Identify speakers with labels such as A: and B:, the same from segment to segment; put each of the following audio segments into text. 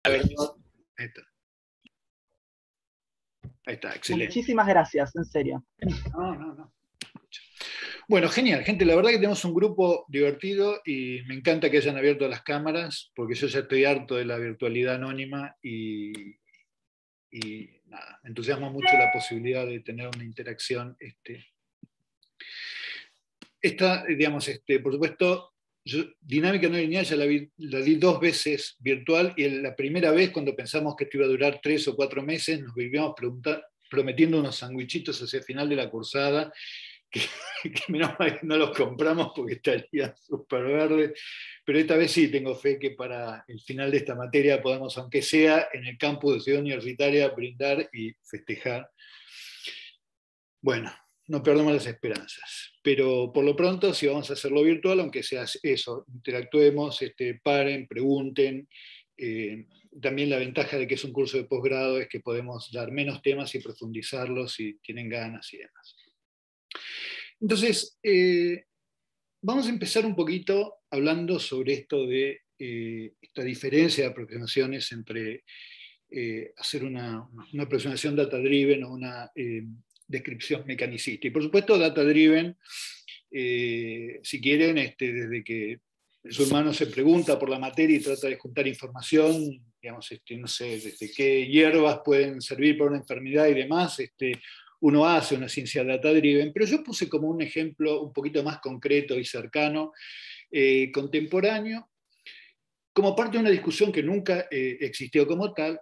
A: venimos.
B: Ahí está. Ahí está, excelente.
A: Muchísimas gracias, en serio.
B: No. Bueno, genial, gente, la verdad que tenemos un grupo divertido y me encanta que hayan abierto las cámaras, porque yo ya estoy harto de la virtualidad anónima y nada, me entusiasma mucho la posibilidad de tener una interacción. Digamos, por supuesto, dinámica no lineal ya la di 2 veces virtual, y la primera vez, cuando pensamos que esto iba a durar 3 o 4 meses, nos vivíamos prometiendo unos sandwichitos hacia el final de la cursada, que menos mal que no los compramos porque estarían súper verdes, pero esta vez sí tengo fe que para el final de esta materia podamos, aunque sea en el campus de Ciudad Universitaria, brindar y festejar. Bueno, no perdamos las esperanzas, pero por lo pronto si vamos a hacerlo virtual, aunque sea eso, interactuemos, paren, pregunten. También la ventaja de que es un curso de posgrado es que podemos dar menos temas y profundizarlos si tienen ganas y demás. Entonces, vamos a empezar un poquito hablando sobre esto de esta diferencia de aproximaciones entre hacer una aproximación data-driven o una descripción mecanicista. Y por supuesto, data-driven, si quieren, desde que el ser humano se pregunta por la materia y trata de juntar información, digamos, no sé, desde qué hierbas pueden servir para una enfermedad y demás, uno hace una ciencia data-driven, pero yo puse como un ejemplo un poquito más concreto y cercano, contemporáneo, como parte de una discusión que nunca existió como tal,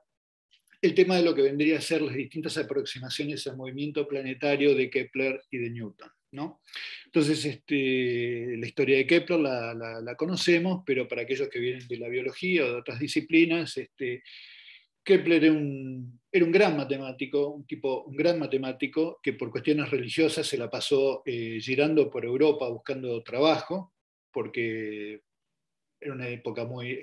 B: el tema de lo que vendría a ser las distintas aproximaciones al movimiento planetario de Kepler y de Newton, ¿no? Entonces, la historia de Kepler la conocemos, pero para aquellos que vienen de la biología o de otras disciplinas, Kepler era un gran matemático, un gran matemático que por cuestiones religiosas se la pasó girando por Europa buscando trabajo, porque era una época muy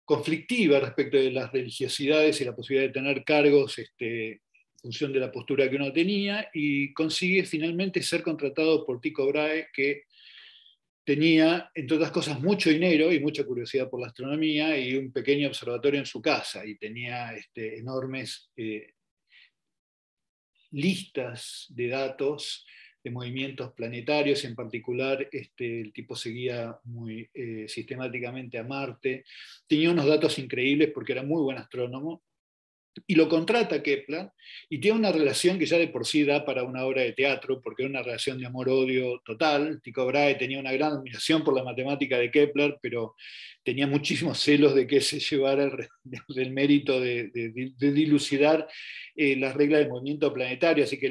B: conflictiva respecto de las religiosidades y la posibilidad de tener cargos en función de la postura que uno tenía, y consigue finalmente ser contratado por Tycho Brahe, que tenía, entre otras cosas, mucho dinero y mucha curiosidad por la astronomía y un pequeño observatorio en su casa, y tenía enormes listas de datos de movimientos planetarios. En particular, el tipo seguía muy sistemáticamente a Marte, tenía unos datos increíbles porque era muy buen astrónomo, y lo contrata Kepler, y tiene una relación que ya de por sí da para una obra de teatro, porque era una relación de amor-odio total. Tycho Brahe tenía una gran admiración por la matemática de Kepler, pero tenía muchísimos celos de que se llevara el mérito de dilucidar las reglas del movimiento planetario, así que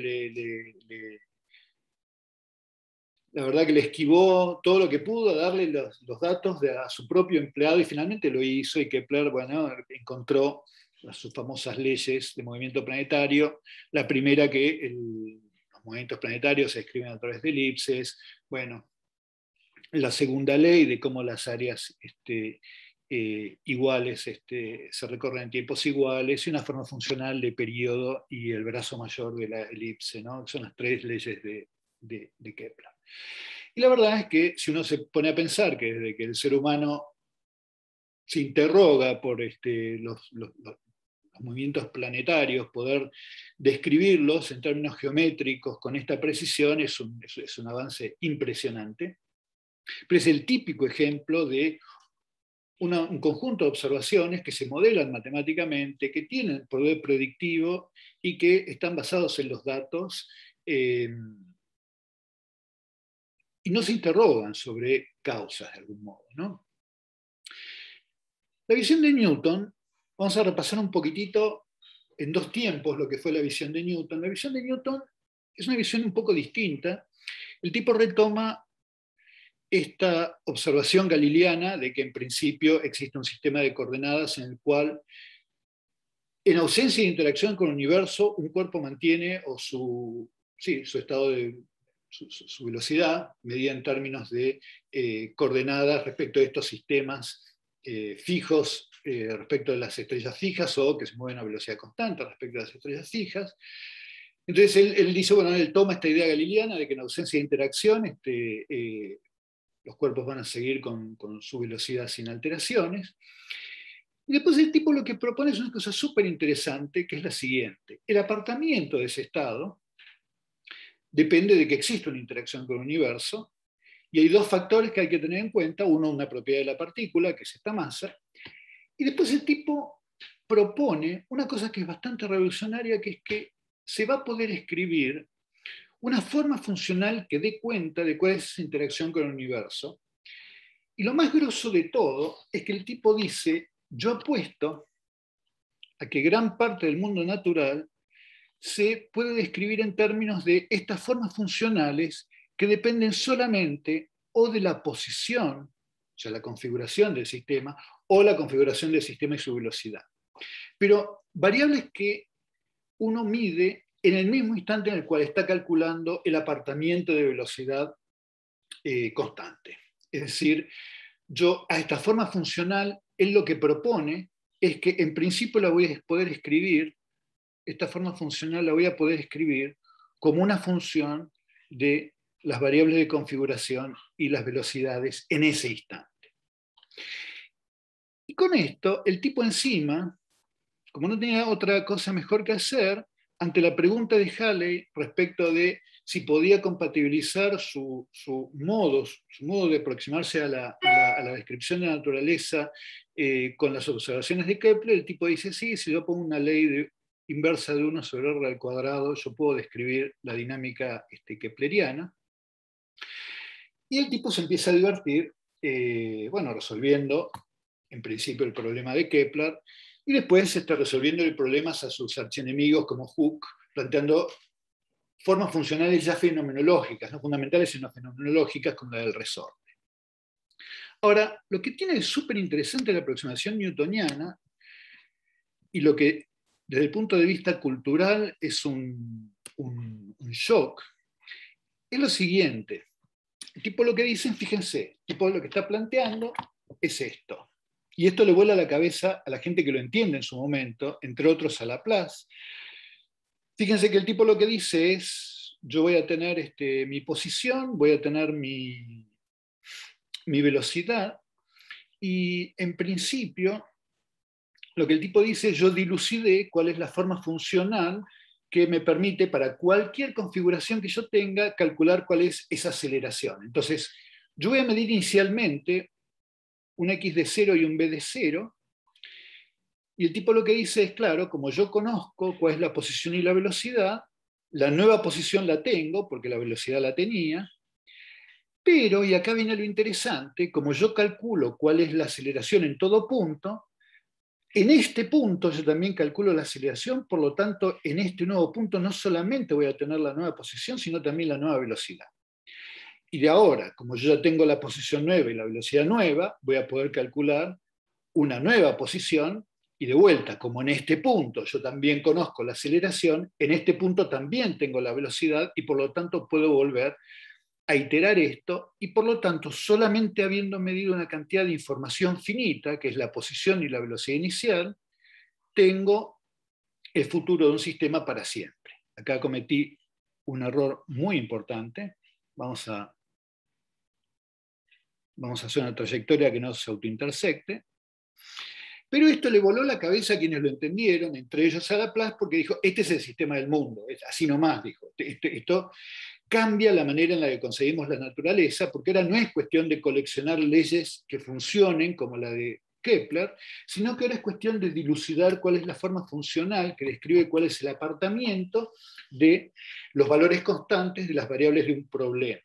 B: la verdad que le esquivó todo lo que pudo a darle los datos a su propio empleado, y finalmente lo hizo, y Kepler, bueno, encontró sus famosas leyes de movimiento planetario. La primera, que los movimientos planetarios se escriben a través de elipses. Bueno, la segunda ley de cómo las áreas iguales se recorren en tiempos iguales, y una forma funcional de periodo y el brazo mayor de la elipse, ¿no? Son las 3 leyes de Kepler. Y la verdad es que si uno se pone a pensar que desde que el ser humano se interroga por los movimientos planetarios, poder describirlos en términos geométricos con esta precisión es un avance impresionante. Pero es el típico ejemplo de un conjunto de observaciones que se modelan matemáticamente, que tienen poder predictivo y que están basados en los datos, y no se interrogan sobre causas de algún modo, ¿no? La visión de Newton, vamos a repasar un poquitito en 2 tiempos lo que fue la visión de Newton. La visión de Newton es una visión un poco distinta. El tipo retoma esta observación galileana de que en principio existe un sistema de coordenadas en el cual, en ausencia de interacción con el universo, un cuerpo mantiene su estado de su velocidad, medida en términos de coordenadas respecto de estos sistemas fijos respecto de las estrellas fijas, o que se mueven a velocidad constante respecto de las estrellas fijas. Entonces él dice, bueno, él toma esta idea galileana de que en ausencia de interacción los cuerpos van a seguir con su velocidad sin alteraciones. Y después el tipo lo que propone es una cosa súper interesante, que es la siguiente. El apartamiento de ese estado depende de que exista una interacción con el universo, y hay dos factores que hay que tener en cuenta. Uno, una propiedad de la partícula, que es esta masa, y después el tipo propone una cosa que es bastante revolucionaria, que es que se va a poder escribir una forma funcional que dé cuenta de cuál es esa interacción con el universo. Y lo más grosso de todo es que el tipo dice, yo apuesto a que gran parte del mundo natural se puede describir en términos de estas formas funcionales que dependen solamente o de la posición, o sea, la configuración del sistema, o la configuración del sistema y su velocidad. Pero variables que uno mide en el mismo instante en el cual está calculando el apartamiento de velocidad constante. Es decir, yo a esta forma funcional, él lo que propone es que en principio la voy a poder escribir, esta forma funcional la voy a poder escribir como una función de las variables de configuración y las velocidades en ese instante. Y con esto, el tipo encima, como no tenía otra cosa mejor que hacer, ante la pregunta de Halley respecto de si podía compatibilizar su modo de aproximarse a la descripción de la naturaleza con las observaciones de Kepler, el tipo dice, sí, si yo pongo una ley inversa de 1 sobre r al cuadrado, yo puedo describir la dinámica kepleriana. Y el tipo se empieza a divertir, resolviendo en principio el problema de Kepler, y después está resolviendo problemas a sus archienemigos como Hooke, planteando formas funcionales ya fenomenológicas, no fundamentales sino fenomenológicas, como la del resorte. Ahora, lo que tiene de súper interesante la aproximación newtoniana, y lo que desde el punto de vista cultural es un shock, es lo siguiente. El tipo lo que dicen, fíjense, el tipo lo que está planteando es esto. Y esto le vuela a la cabeza a la gente que lo entiende en su momento, entre otros a Laplace. Fíjense que el tipo lo que dice es, yo voy a tener mi posición, voy a tener mi velocidad, y en principio lo que el tipo dice es, yo dilucidé cuál es la forma funcional que me permite para cualquier configuración que yo tenga calcular cuál es esa aceleración. Entonces, yo voy a medir inicialmente un x de 0 y un b de 0, y el tipo lo que dice es, claro, como yo conozco cuál es la posición y la velocidad, la nueva posición la tengo, porque la velocidad la tenía, pero, y acá viene lo interesante, como yo calculo cuál es la aceleración en todo punto, en este punto yo también calculo la aceleración, por lo tanto, en este nuevo punto no solamente voy a tener la nueva posición, sino también la nueva velocidad. Y de ahora, como yo ya tengo la posición nueva y la velocidad nueva, voy a poder calcular una nueva posición, y de vuelta, como en este punto yo también conozco la aceleración, en este punto también tengo la velocidad, y por lo tanto puedo volver a iterar esto, y por lo tanto, solamente habiendo medido una cantidad de información finita, que es la posición y la velocidad inicial, tengo el futuro de un sistema para siempre. Acá cometí un error muy importante. Vamos a hacer una trayectoria que no se autointersecte. Pero esto le voló la cabeza a quienes lo entendieron, entre ellos a Laplace, porque dijo, este es el sistema del mundo, es así nomás, dijo. Esto cambia la manera en la que concebimos la naturaleza, porque ahora no es cuestión de coleccionar leyes que funcionen como la de Kepler, sino que ahora es cuestión de dilucidar cuál es la forma funcional que describe cuál es el apartamiento de los valores constantes de las variables de un problema.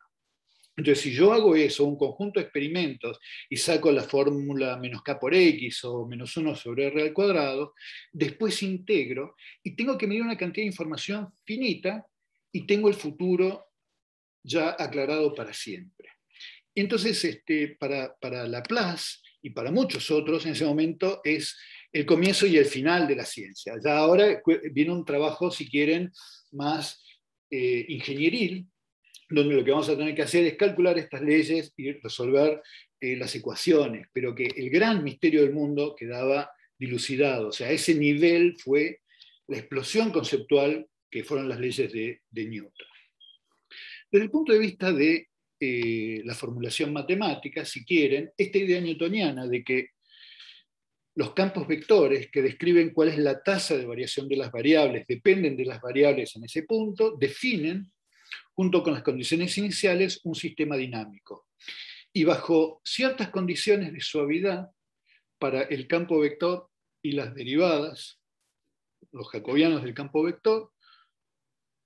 B: Entonces, si yo hago eso, un conjunto de experimentos, y saco la fórmula menos k por x o menos 1 sobre r al cuadrado, después integro y tengo que medir una cantidad de información finita, y tengo el futuro ya aclarado para siempre. Entonces, para Laplace y para muchos otros, en ese momento es el comienzo y el final de la ciencia. Ya ahora viene un trabajo, si quieren, más ingenieril, donde lo que vamos a tener que hacer es calcular estas leyes y resolver las ecuaciones, pero que el gran misterio del mundo quedaba dilucidado. O sea, a ese nivel fue la explosión conceptual que fueron las leyes de Newton. Desde el punto de vista de la formulación matemática, si quieren, esta idea newtoniana de que los campos vectores que describen cuál es la tasa de variación de las variables, dependen de las variables en ese punto, definen, junto con las condiciones iniciales, un sistema dinámico. Y bajo ciertas condiciones de suavidad, para el campo vector y las derivadas, los jacobianos del campo vector,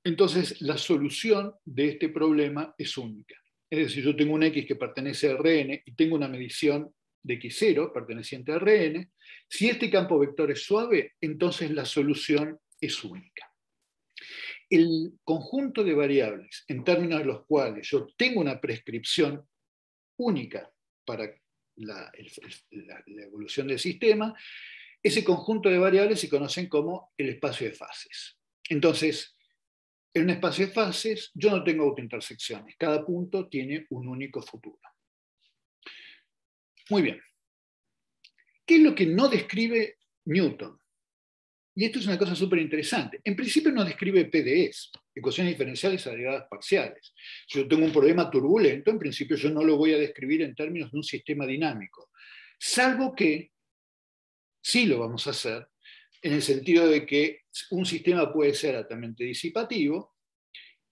B: entonces la solución de este problema es única. Es decir, yo tengo un X que pertenece a Rn y tengo una medición de X0 perteneciente a Rn. Si este campo vector es suave, entonces la solución es única. El conjunto de variables en términos de los cuales yo tengo una prescripción única para la evolución del sistema, ese conjunto de variables se conocen como el espacio de fases. Entonces, en un espacio de fases yo no tengo autointersecciones, cada punto tiene un único futuro. Muy bien. ¿Qué es lo que no describe Newton? Y esto es una cosa súper interesante. En principio no describe PDEs, ecuaciones diferenciales agregadas parciales. Si yo tengo un problema turbulento, en principio yo no lo voy a describir en términos de un sistema dinámico, salvo que sí lo vamos a hacer, en el sentido de que un sistema puede ser altamente disipativo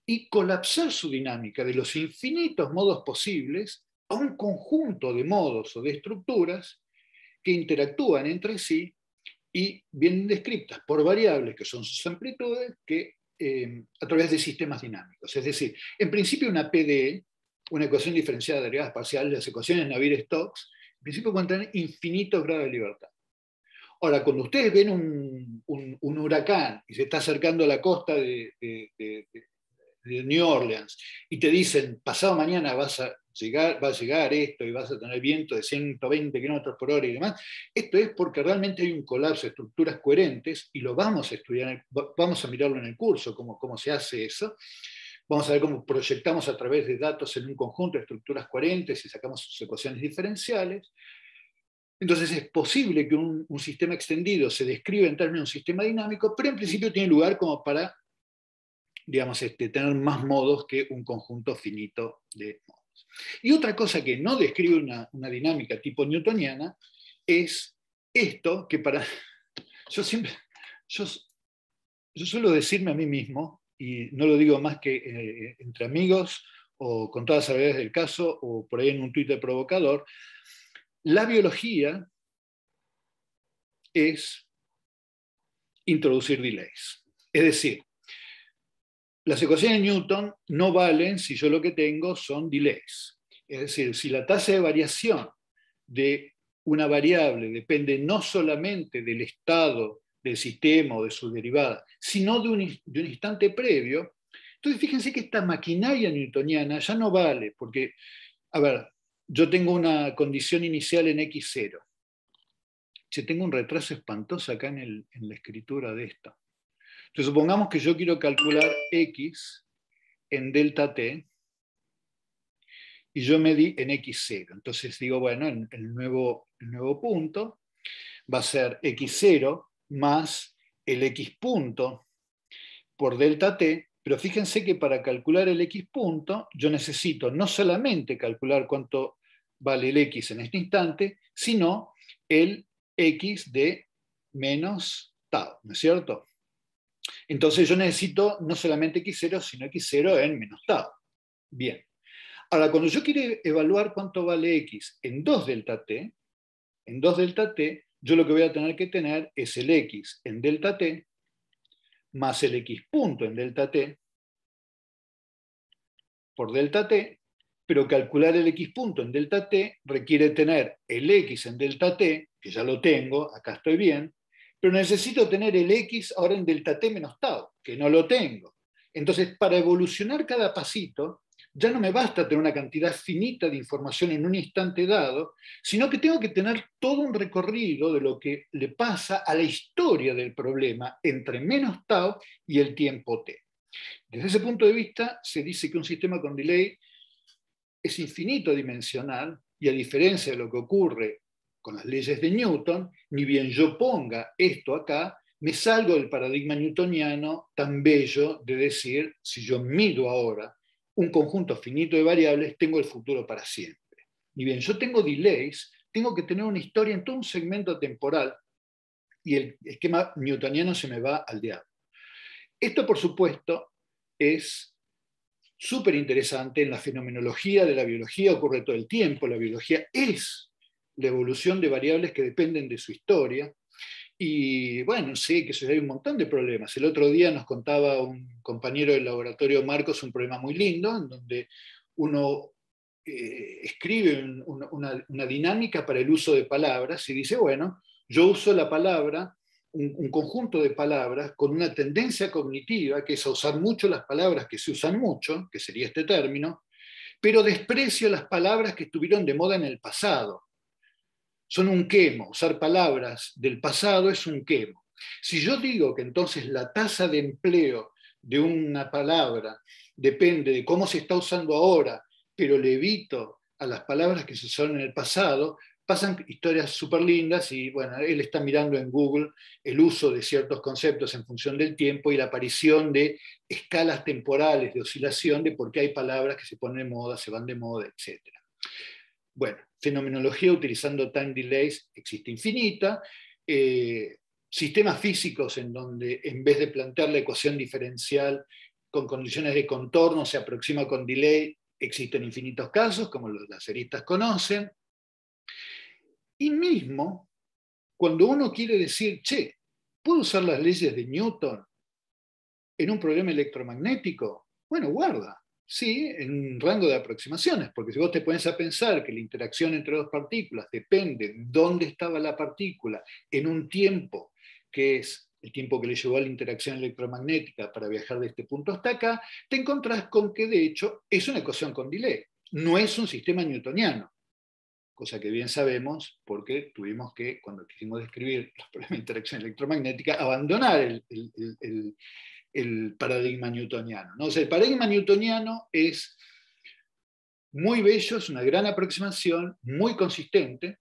B: y colapsar su dinámica de los infinitos modos posibles a un conjunto de modos o de estructuras que interactúan entre sí y vienen descritas por variables que son sus amplitudes que, a través de sistemas dinámicos. Es decir, en principio una PDE, una ecuación diferenciada de derivadas parciales, las ecuaciones Navier-Stokes, en principio pueden tener infinitos grados de libertad. Ahora, cuando ustedes ven un huracán y se está acercando a la costa de New Orleans y te dicen, pasado mañana va a llegar esto y vas a tener viento de 120 km por hora y demás, esto es porque realmente hay un colapso de estructuras coherentes y lo vamos a estudiar, vamos a mirarlo en el curso, cómo se hace eso. Vamos a ver cómo proyectamos a través de datos en un conjunto de estructuras coherentes y sacamos sus ecuaciones diferenciales. Entonces es posible que un sistema extendido se describa en términos de un sistema dinámico, pero en principio tiene lugar como para, digamos, tener más modos que un conjunto finito de modos. Y otra cosa que no describe una dinámica tipo newtoniana es esto que para... Yo suelo decirme a mí mismo, y no lo digo más que entre amigos o con todas las habilidades del caso o por ahí en un Twitter provocador, la biología es introducir delays. Es decir, las ecuaciones de Newton no valen si yo lo que tengo son delays. Es decir, si la tasa de variación de una variable depende no solamente del estado del sistema o de su derivada, sino de un instante previo, entonces fíjense que esta maquinaria newtoniana ya no vale, porque, a ver, yo tengo una condición inicial en x0. Si tengo un retraso espantoso acá en la escritura de esto. Entonces supongamos que yo quiero calcular x en delta t y yo medí en x0. Entonces digo, bueno, el nuevo punto va a ser x0 más el x punto por delta t, pero fíjense que para calcular el x punto yo necesito no solamente calcular cuánto vale el x en este instante, sino el x de menos tau, ¿no es cierto? Entonces yo necesito no solamente x0, sino x0 en menos tau. Bien. Ahora, cuando yo quiero evaluar cuánto vale x en 2 delta t, yo lo que voy a tener que tener es el x en delta t más el x punto en delta t por delta t, pero calcular el x punto en delta t requiere tener el x en delta t, que ya lo tengo, acá estoy bien, pero necesito tener el x ahora en delta t menos tau, que no lo tengo. Entonces, para evolucionar cada pasito, ya no me basta tener una cantidad finita de información en un instante dado, sino que tengo que tener todo un recorrido de lo que le pasa a la historia del problema entre menos tau y el tiempo t. Desde ese punto de vista, se dice que un sistema con delay es infinito dimensional y a diferencia de lo que ocurre con las leyes de Newton, ni bien yo ponga esto acá, me salgo del paradigma newtoniano tan bello de decir, si yo mido ahora un conjunto finito de variables, tengo el futuro para siempre. Ni bien yo tengo delays, tengo que tener una historia en todo un segmento temporal y el esquema newtoniano se me va al diablo. Esto, por supuesto, es súper interesante. En la fenomenología de la biología ocurre todo el tiempo. La biología es la evolución de variables que dependen de su historia. Y bueno, sí, que hay un montón de problemas. El otro día nos contaba un compañero del laboratorio Marcos un problema muy lindo, en donde uno escribe una dinámica para el uso de palabras y dice, bueno, yo uso la palabra, un conjunto de palabras con una tendencia cognitiva, que es a usar mucho las palabras que se usan mucho, que sería este término, pero desprecio las palabras que estuvieron de moda en el pasado. Son un quemo. Usar palabras del pasado es un quemo. Si yo digo que entonces la tasa de empleo de una palabra depende de cómo se está usando ahora, pero le evito a las palabras que se usaron en el pasado, pasan historias súper lindas y bueno, él está mirando en Google el uso de ciertos conceptos en función del tiempo y la aparición de escalas temporales de oscilación de por qué hay palabras que se ponen de moda, se van de moda, etc. Bueno, fenomenología utilizando time delays existe infinita. Sistemas físicos en donde en vez de plantear la ecuación diferencial con condiciones de contorno se aproxima con delay, existen infinitos casos, como los laseristas conocen. Y mismo, cuando uno quiere decir, che, ¿puedo usar las leyes de Newton en un problema electromagnético? Bueno, guarda. Sí, en un rango de aproximaciones, porque si vos te pones a pensar que la interacción entre dos partículas depende de dónde estaba la partícula en un tiempo que es el tiempo que le llevó a la interacción electromagnética para viajar de este punto hasta acá, te encontrás con que de hecho es una ecuación con delay, no es un sistema newtoniano, cosa que bien sabemos porque tuvimos que, cuando quisimos describir los problemas de interacción electromagnética, abandonar el paradigma newtoniano, ¿no? O sea, el paradigma newtoniano es muy bello, es una gran aproximación, muy consistente.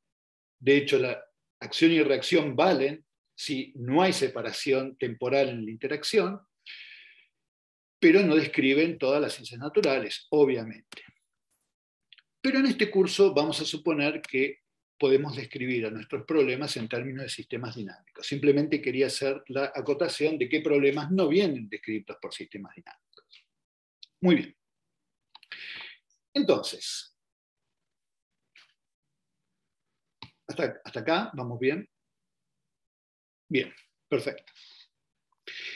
B: De hecho, la acción y reacción valen si no hay separación temporal en la interacción, pero no describen todas las ciencias naturales, obviamente. Pero en este curso vamos a suponer que podemos describir a nuestros problemas en términos de sistemas dinámicos. Simplemente quería hacer la acotación de qué problemas no vienen descritos por sistemas dinámicos. Muy bien. Entonces, hasta acá, ¿vamos bien? Bien, perfecto.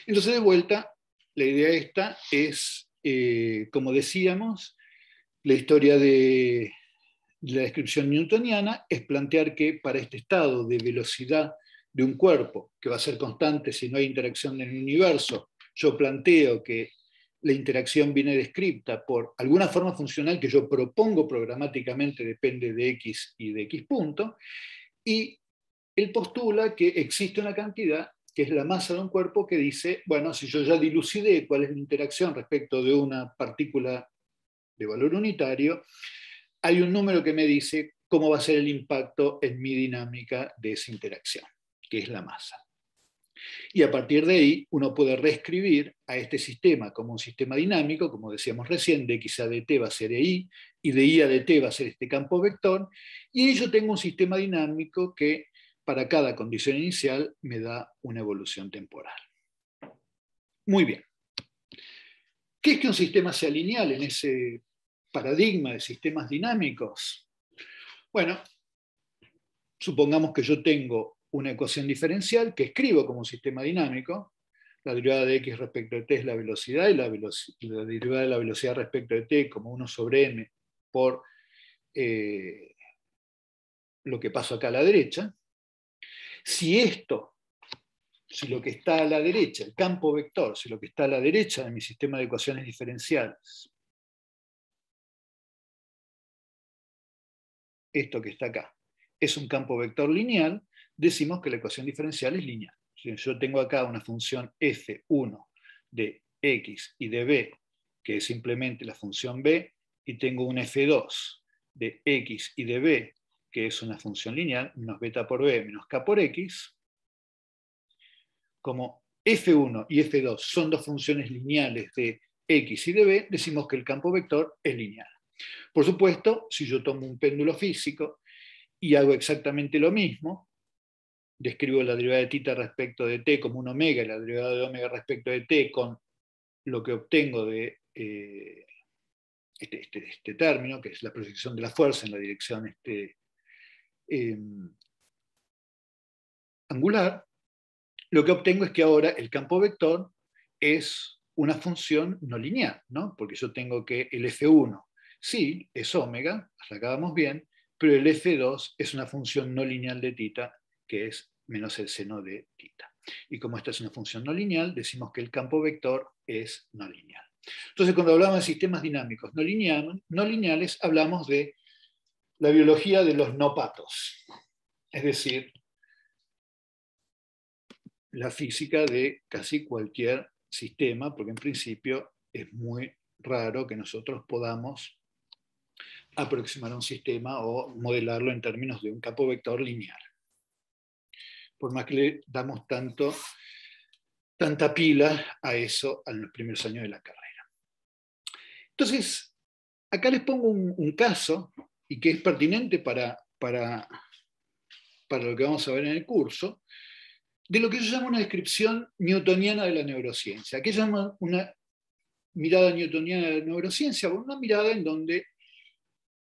B: Entonces, de vuelta, la idea esta es, como decíamos, la historia de la descripción newtoniana es plantear que para este estado de velocidad de un cuerpo, que va a ser constante si no hay interacción en el universo, yo planteo que la interacción viene descrita por alguna forma funcional que yo propongo programáticamente, depende de x y de x punto, y él postula que existe una cantidad que es la masa de un cuerpo que dice, bueno, si yo ya dilucidé cuál es la interacción respecto de una partícula de valor unitario, hay un número que me dice cómo va a ser el impacto en mi dinámica de esa interacción, que es la masa. Y a partir de ahí uno puede reescribir a este sistema como un sistema dinámico, como decíamos recién, de x a dt va a ser EI, y de I a dt va a ser este campo vector, y ahí yo tengo un sistema dinámico que para cada condición inicial me da una evolución temporal. Muy bien. ¿Qué es que un sistema sea lineal en ese paradigma de sistemas dinámicos? Bueno, supongamos que yo tengo una ecuación diferencial que escribo como un sistema dinámico. La derivada de x respecto de t es la velocidad y la derivada de la velocidad respecto de t como 1 sobre m por lo que paso acá a la derecha. Si lo que está a la derecha, el campo vector, si lo que está a la derecha de mi sistema de ecuaciones diferenciales, esto que está acá, es un campo vector lineal, decimos que la ecuación diferencial es lineal. Si yo tengo acá una función f1 de x y de b, que es simplemente la función b, y tengo un f2 de x y de b, que es una función lineal, menos beta por b menos k por x, como f1 y f2 son dos funciones lineales de x y de b, decimos que el campo vector es lineal. Por supuesto, si yo tomo un péndulo físico y hago exactamente lo mismo, describo la derivada de θ respecto de t como un omega y la derivada de omega respecto de t con lo que obtengo de este término, que es la proyección de la fuerza en la dirección angular, lo que obtengo es que ahora el campo vector es una función no lineal, ¿no? Porque yo tengo que el F1 sí es omega, hasta acá vamos bien, pero el F2 es una función no lineal de θ, que es menos el seno de θ. Y como esta es una función no lineal, decimos que el campo vector es no lineal. Entonces, cuando hablamos de sistemas dinámicos no lineales, hablamos de la biología de los no patos, es decir, la física de casi cualquier sistema, porque en principio es muy raro que nosotros podamos aproximar a un sistema o modelarlo en términos de un campo vector lineal. Por más que le damos tanta pila a eso en los primeros años de la carrera. Entonces, acá les pongo un caso, y que es pertinente para lo que vamos a ver en el curso, de lo que yo llamo una descripción newtoniana de la neurociencia. ¿Qué llama una mirada newtoniana de la neurociencia? Bueno, una mirada en donde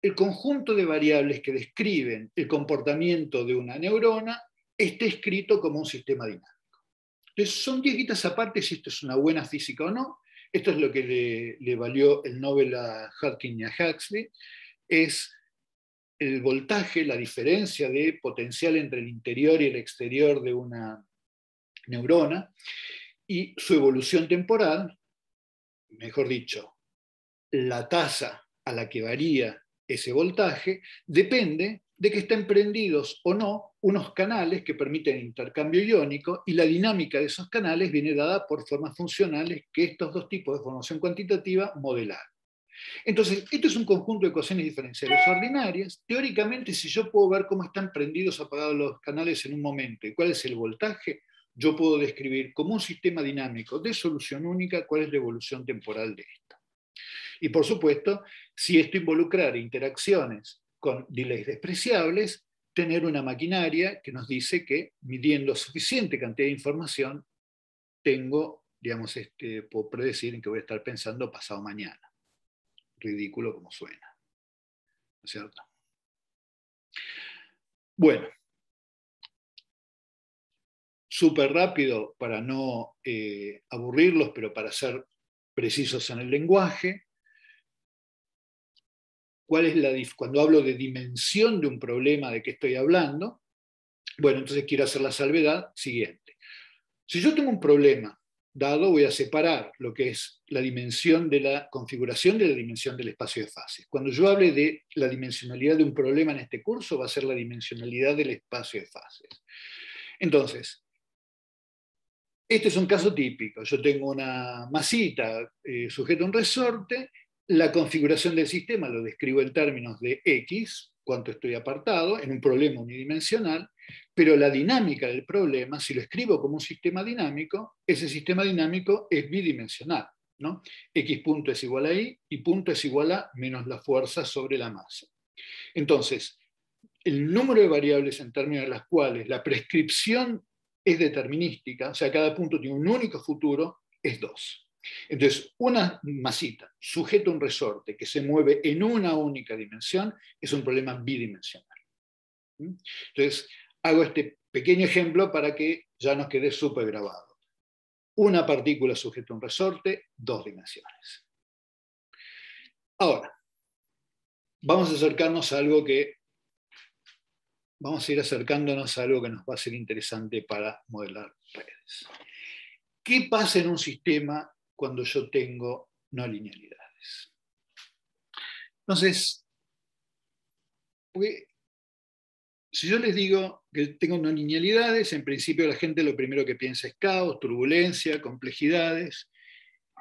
B: el conjunto de variables que describen el comportamiento de una neurona esté escrito como un sistema dinámico. Entonces, son 10 guitas aparte si esto es una buena física o no. Esto es lo que le valió el Nobel a Harkin y a Huxley. Es el voltaje, la diferencia de potencial entre el interior y el exterior de una neurona, y su evolución temporal, mejor dicho, la tasa a la que varía ese voltaje, depende de que estén prendidos o no unos canales que permiten intercambio iónico, y la dinámica de esos canales viene dada por formas funcionales que estos dos tipos de formación cuantitativa modelaron. Entonces, esto es un conjunto de ecuaciones diferenciales ordinarias. Teóricamente, si yo puedo ver cómo están prendidos o apagados los canales en un momento y cuál es el voltaje, yo puedo describir como un sistema dinámico de solución única cuál es la evolución temporal de esta. Y por supuesto, si esto involucrara interacciones con delays despreciables, tener una maquinaria que nos dice que midiendo suficiente cantidad de información, tengo, digamos, puedo predecir en qué voy a estar pensando pasado mañana. Ridículo como suena, ¿no es cierto? Bueno, súper rápido para no aburrirlos, pero para ser precisos en el lenguaje. ¿Cuál es cuando hablo de dimensión de un problema, de qué estoy hablando? Bueno, entonces quiero hacer la salvedad siguiente. Si yo tengo un problema dado, voy a separar lo que es la dimensión de la configuración de la dimensión del espacio de fases. Cuando yo hable de la dimensionalidad de un problema en este curso, va a ser la dimensionalidad del espacio de fases. Entonces, este es un caso típico. Yo tengo una masita sujeta a un resorte, la configuración del sistema lo describo en términos de X, cuánto estoy apartado, en un problema unidimensional, pero la dinámica del problema, si lo escribo como un sistema dinámico, ese sistema dinámico es bidimensional, ¿no? X punto es igual a Y y punto es igual a menos la fuerza sobre la masa. Entonces, el número de variables en términos de las cuales la prescripción es determinística, o sea, cada punto tiene un único futuro, es 2. Entonces, una masita sujeta a un resorte que se mueve en una única dimensión es un problema bidimensional. Entonces, hago este pequeño ejemplo para que ya nos quede súper grabado. Una partícula sujeta a un resorte, 2 dimensiones. Ahora, vamos a acercarnos a algo que vamos a ir acercándonos a algo que nos va a ser interesante para modelar redes. ¿Qué pasa en un sistema cuando yo tengo no linealidades? Entonces, si yo les digo que tengo no linealidades, en principio la gente lo primero que piensa es caos, turbulencia, complejidades.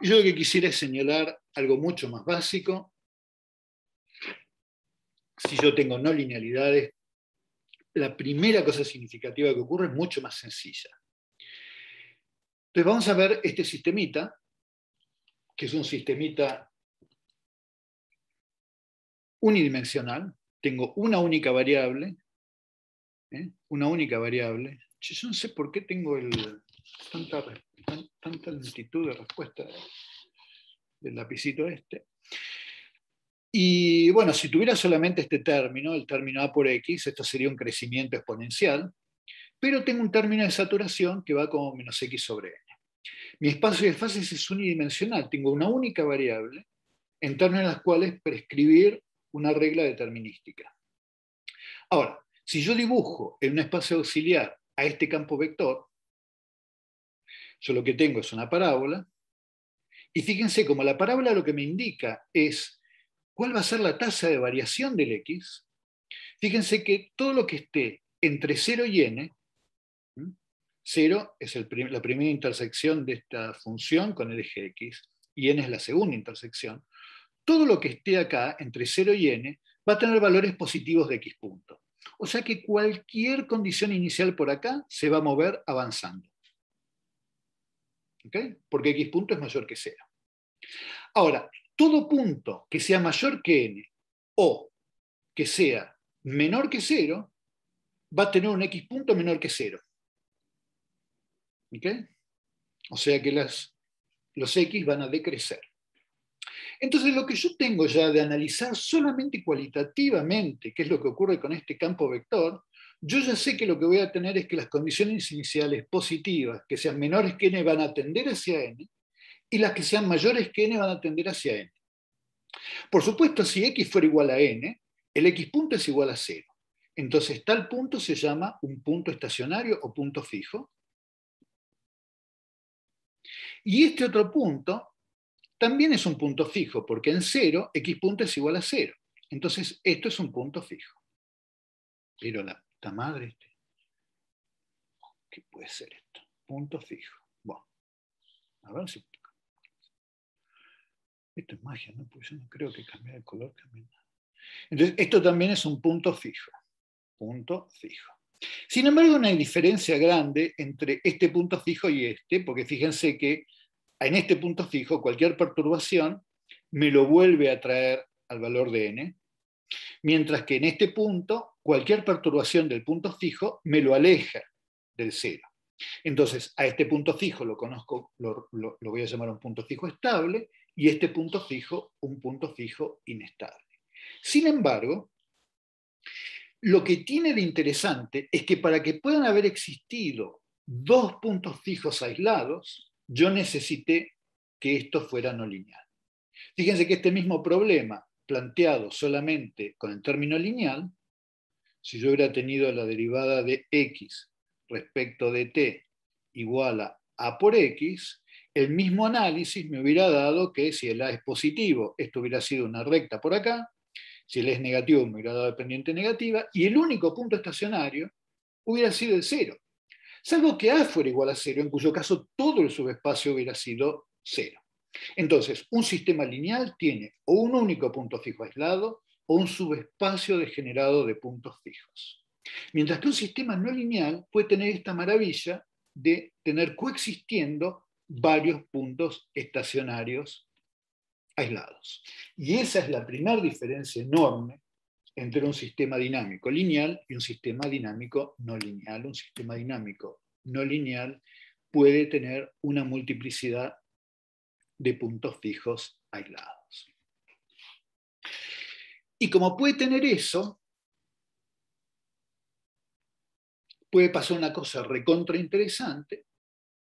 B: Y yo lo que quisiera es señalar algo mucho más básico. Si yo tengo no linealidades, la primera cosa significativa que ocurre es mucho más sencilla. Entonces vamos a ver este sistemita, que es un sistemita unidimensional. Tengo una única variable, una única variable. Yo no sé por qué tengo tanta lentitud de respuesta del lapicito este. Y bueno, si tuviera solamente este término, el término A por X, esto sería un crecimiento exponencial, pero tengo un término de saturación que va como menos X sobre N. Mi espacio de fases es unidimensional, tengo una única variable en términos de las cuales prescribir una regla determinística. Ahora, si yo dibujo en un espacio auxiliar a este campo vector, yo lo que tengo es una parábola, y fíjense, como la parábola lo que me indica es cuál va a ser la tasa de variación del X, fíjense que todo lo que esté entre 0 y n, 0 es la primera intersección de esta función con el eje X, y n es la segunda intersección, todo lo que esté acá entre 0 y n va a tener valores positivos de X punto. O sea que cualquier condición inicial por acá se va a mover avanzando. ¿Okay? Porque X punto es mayor que 0. Ahora, todo punto que sea mayor que n o que sea menor que 0 va a tener un X punto menor que 0. ¿Okay? O sea que los X van a decrecer. Entonces, lo que yo tengo ya de analizar solamente cualitativamente, qué es lo que ocurre con este campo vector, yo ya sé que lo que voy a tener es que las condiciones iniciales positivas, que sean menores que n, van a tender hacia n, y las que sean mayores que n van a tender hacia n. Por supuesto, si x fuera igual a n, el x punto es igual a 0. Entonces, tal punto se llama un punto estacionario o punto fijo. Y este otro punto también es un punto fijo, porque en 0, x punto es igual a 0. Entonces, esto es un punto fijo. Pero la puta madre, ¿qué puede ser esto? Punto fijo. Bueno, a ver si... Esto es magia, ¿no? Porque yo no creo que cambiar el color cambie nada. Entonces, esto también es un punto fijo. Punto fijo. Sin embargo, no hay diferencia grande entre este punto fijo y este, porque fíjense que en este punto fijo cualquier perturbación me lo vuelve a traer al valor de n, mientras que en este punto cualquier perturbación del punto fijo me lo aleja del 0. Entonces, a este punto fijo lo conozco, lo voy a llamar un punto fijo estable, y este punto fijo un punto fijo inestable. Sin embargo, lo que tiene de interesante es que para que puedan haber existido dos puntos fijos aislados, yo necesité que esto fuera no lineal. Fíjense que este mismo problema, planteado solamente con el término lineal, si yo hubiera tenido la derivada de x respecto de t igual a por x, el mismo análisis me hubiera dado que si el a es positivo, esto hubiera sido una recta por acá, si el es negativo me hubiera dado pendiente negativa, y el único punto estacionario hubiera sido el 0. Salvo que A fuera igual a 0, en cuyo caso todo el subespacio hubiera sido 0. Entonces, un sistema lineal tiene o un único punto fijo aislado o un subespacio degenerado de puntos fijos. Mientras que un sistema no lineal puede tener esta maravilla de tener coexistiendo varios puntos estacionarios aislados. Y esa es la primera diferencia enorme entre un sistema dinámico lineal y un sistema dinámico no lineal. Un sistema dinámico no lineal puede tener una multiplicidad de puntos fijos aislados. Y como puede tener eso, puede pasar una cosa recontra interesante,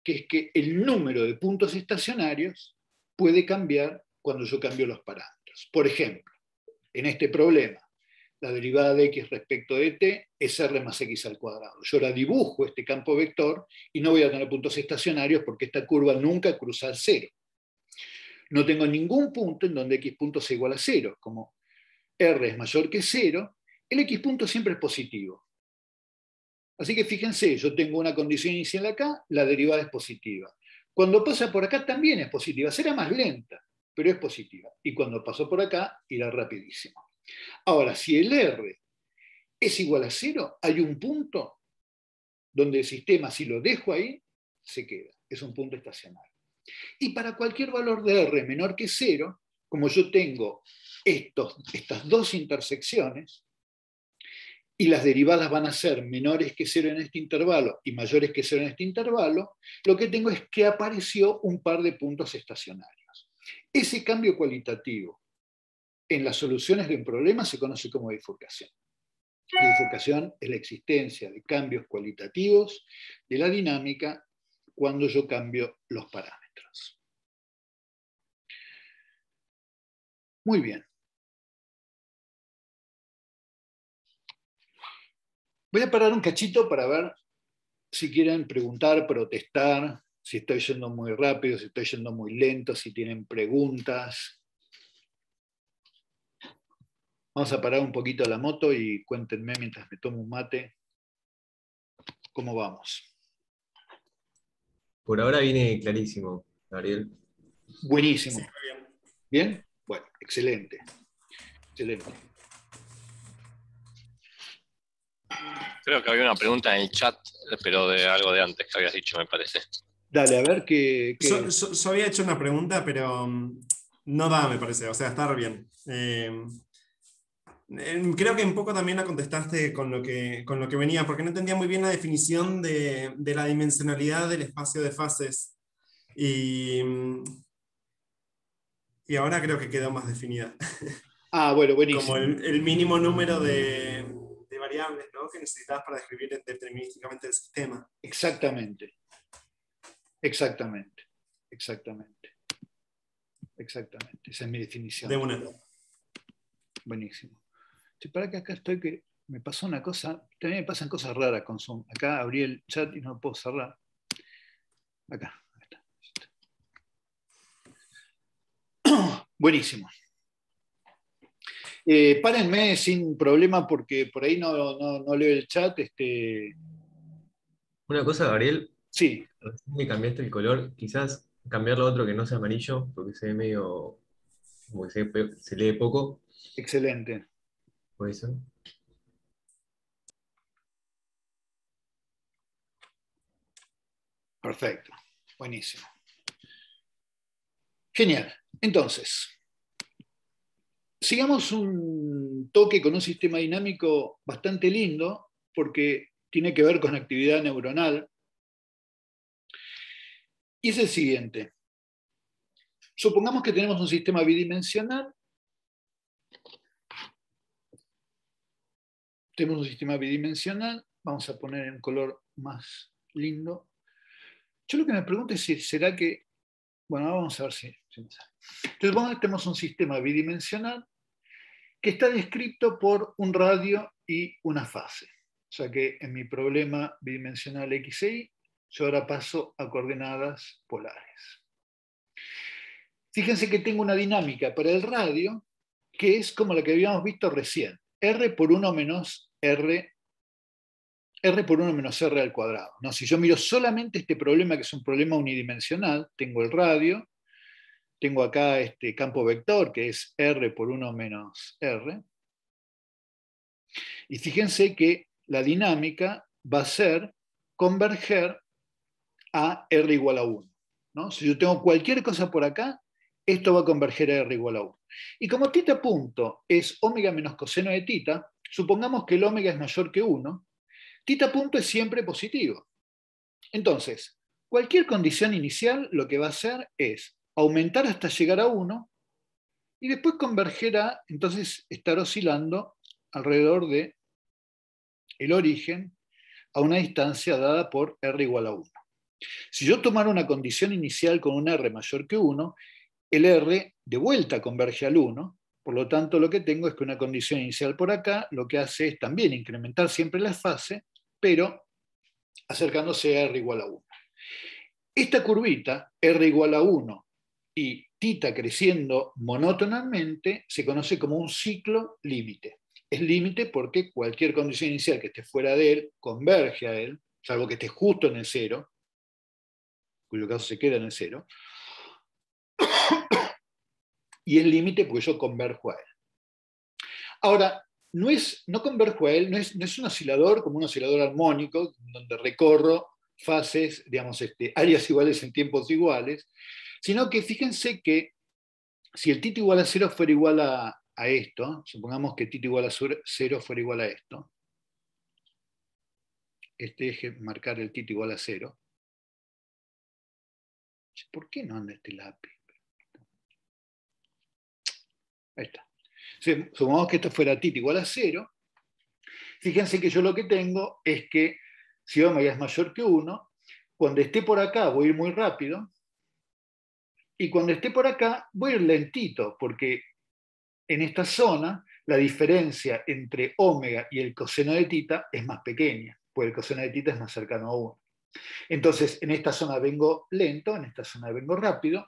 B: que es que el número de puntos estacionarios puede cambiar cuando yo cambio los parámetros. Por ejemplo, en este problema, la derivada de x respecto de t es r más x al cuadrado. Yo ahora dibujo este campo vector y no voy a tener puntos estacionarios porque esta curva nunca cruza el 0. No tengo ningún punto en donde x punto sea igual a 0. Como r es mayor que 0, el x punto siempre es positivo. Así que fíjense, yo tengo una condición inicial acá, la derivada es positiva. Cuando pasa por acá también es positiva, será más lenta, pero es positiva. Y cuando pasó por acá, irá rapidísimo. Ahora, si el r es igual a 0, hay un punto donde el sistema, si lo dejo ahí, se queda. Es un punto estacionario. Y para cualquier valor de r menor que 0, como yo tengo estas dos intersecciones, y las derivadas van a ser menores que 0 en este intervalo y mayores que 0 en este intervalo, lo que tengo es que apareció un par de puntos estacionarios. Ese cambio cualitativo en las soluciones de un problema se conoce como bifurcación. La bifurcación es la existencia de cambios cualitativos de la dinámica cuando yo cambio los parámetros. Muy bien. Voy a parar un cachito para ver si quieren preguntar, protestar, si estoy yendo muy rápido, si estoy yendo muy lento, si tienen preguntas. Vamos a parar un poquito la moto y cuéntenme mientras me tomo un mate cómo vamos.
A: Por ahora viene clarísimo, Gabriel.
B: Buenísimo.
C: Sí, muy bien.
B: ¿Bien? Bueno, excelente. Excelente.
D: Creo que había una pregunta en el chat, pero de algo de antes que habías dicho, me parece.
B: Dale, a ver qué...
C: Yo había hecho una pregunta, pero no da, me parece. O sea, está re bien. Creo que un poco también la contestaste con lo que venía, porque no entendía muy bien la definición de la dimensionalidad del espacio de fases. Y ahora creo que quedó más definida.
B: Ah, bueno, buenísimo.
C: Como el mínimo número de variables, ¿no?, que necesitas para describir determinísticamente el sistema.
B: Exactamente. Exactamente. Exactamente. Exactamente. Esa es mi definición.
C: De una.
B: Buenísimo. Sí, para que acá estoy que me pasó una cosa, también me pasan cosas raras con Zoom. Acá abrí el chat y no lo puedo cerrar. Acá. Ahí está. Buenísimo. Párenme sin problema porque por ahí no leo el chat.
A: Una cosa, Gabriel,
B: Sí,
A: recién me cambiaste el color, quizás cambiarlo a otro que no sea amarillo, porque se ve medio, como que se lee poco,
B: excelente.
A: por eso.
B: Perfecto. Buenísimo. Genial. Entonces, sigamos un toque con un sistema dinámico bastante lindo porque tiene que ver con actividad neuronal. Y es el siguiente. Supongamos que tenemos un sistema bidimensional. Tenemos un sistema bidimensional. Vamos a poner en color más lindo. Yo lo que me pregunto es si será que... Bueno, vamos a ver si me sale. Entonces, supongamos que tenemos un sistema bidimensional que está descrito por un radio y una fase. O sea que en mi problema bidimensional X e Y, yo ahora paso a coordenadas polares. Fíjense que tengo una dinámica para el radio que es como la que habíamos visto recién. R por 1 menos R por 1 menos R al cuadrado. ¿No? Si yo miro solamente este problema, que es un problema unidimensional, tengo el radio, tengo acá este campo vector, que es R por 1 menos R, y fíjense que la dinámica va a ser converger a R igual a 1. ¿No? Si yo tengo cualquier cosa por acá, esto va a converger a R igual a 1. Y como θ punto es omega menos coseno de θ, supongamos que el omega es mayor que 1, θ punto es siempre positivo. Entonces, cualquier condición inicial lo que va a hacer es aumentar hasta llegar a 1 y después converger a, entonces, estar oscilando alrededor de el origen a una distancia dada por R igual a 1. Si yo tomara una condición inicial con un R mayor que 1, el R de vuelta converge al 1, por lo tanto lo que tengo es que una condición inicial por acá lo que hace es también incrementar siempre la fase, pero acercándose a R igual a 1. Esta curvita, R igual a 1 y θ creciendo monótonamente, se conoce como un ciclo límite. Es límite porque cualquier condición inicial que esté fuera de él converge a él, salvo que esté justo en el cero, cuyo caso se queda en el cero, y es límite porque yo converjo a él. Ahora, no converjo a él, no es un oscilador como un oscilador armónico, donde recorro fases, digamos, áreas iguales en tiempos iguales, sino que fíjense que si el θ igual a 0 fuera igual a esto, supongamos que θ igual a 0 fuera igual a esto, este eje, marcar el θ igual a 0. ¿Por qué no anda este lápiz? Ahí está. Supongamos que esto fuera θ igual a 0. Fíjense que yo lo que tengo es que si omega es mayor que 1, cuando esté por acá voy a ir muy rápido, y cuando esté por acá voy a ir lentito, porque en esta zona la diferencia entre omega y el coseno de θ es más pequeña, porque el coseno de θ es más cercano a 1. Entonces, en esta zona vengo lento, en esta zona vengo rápido,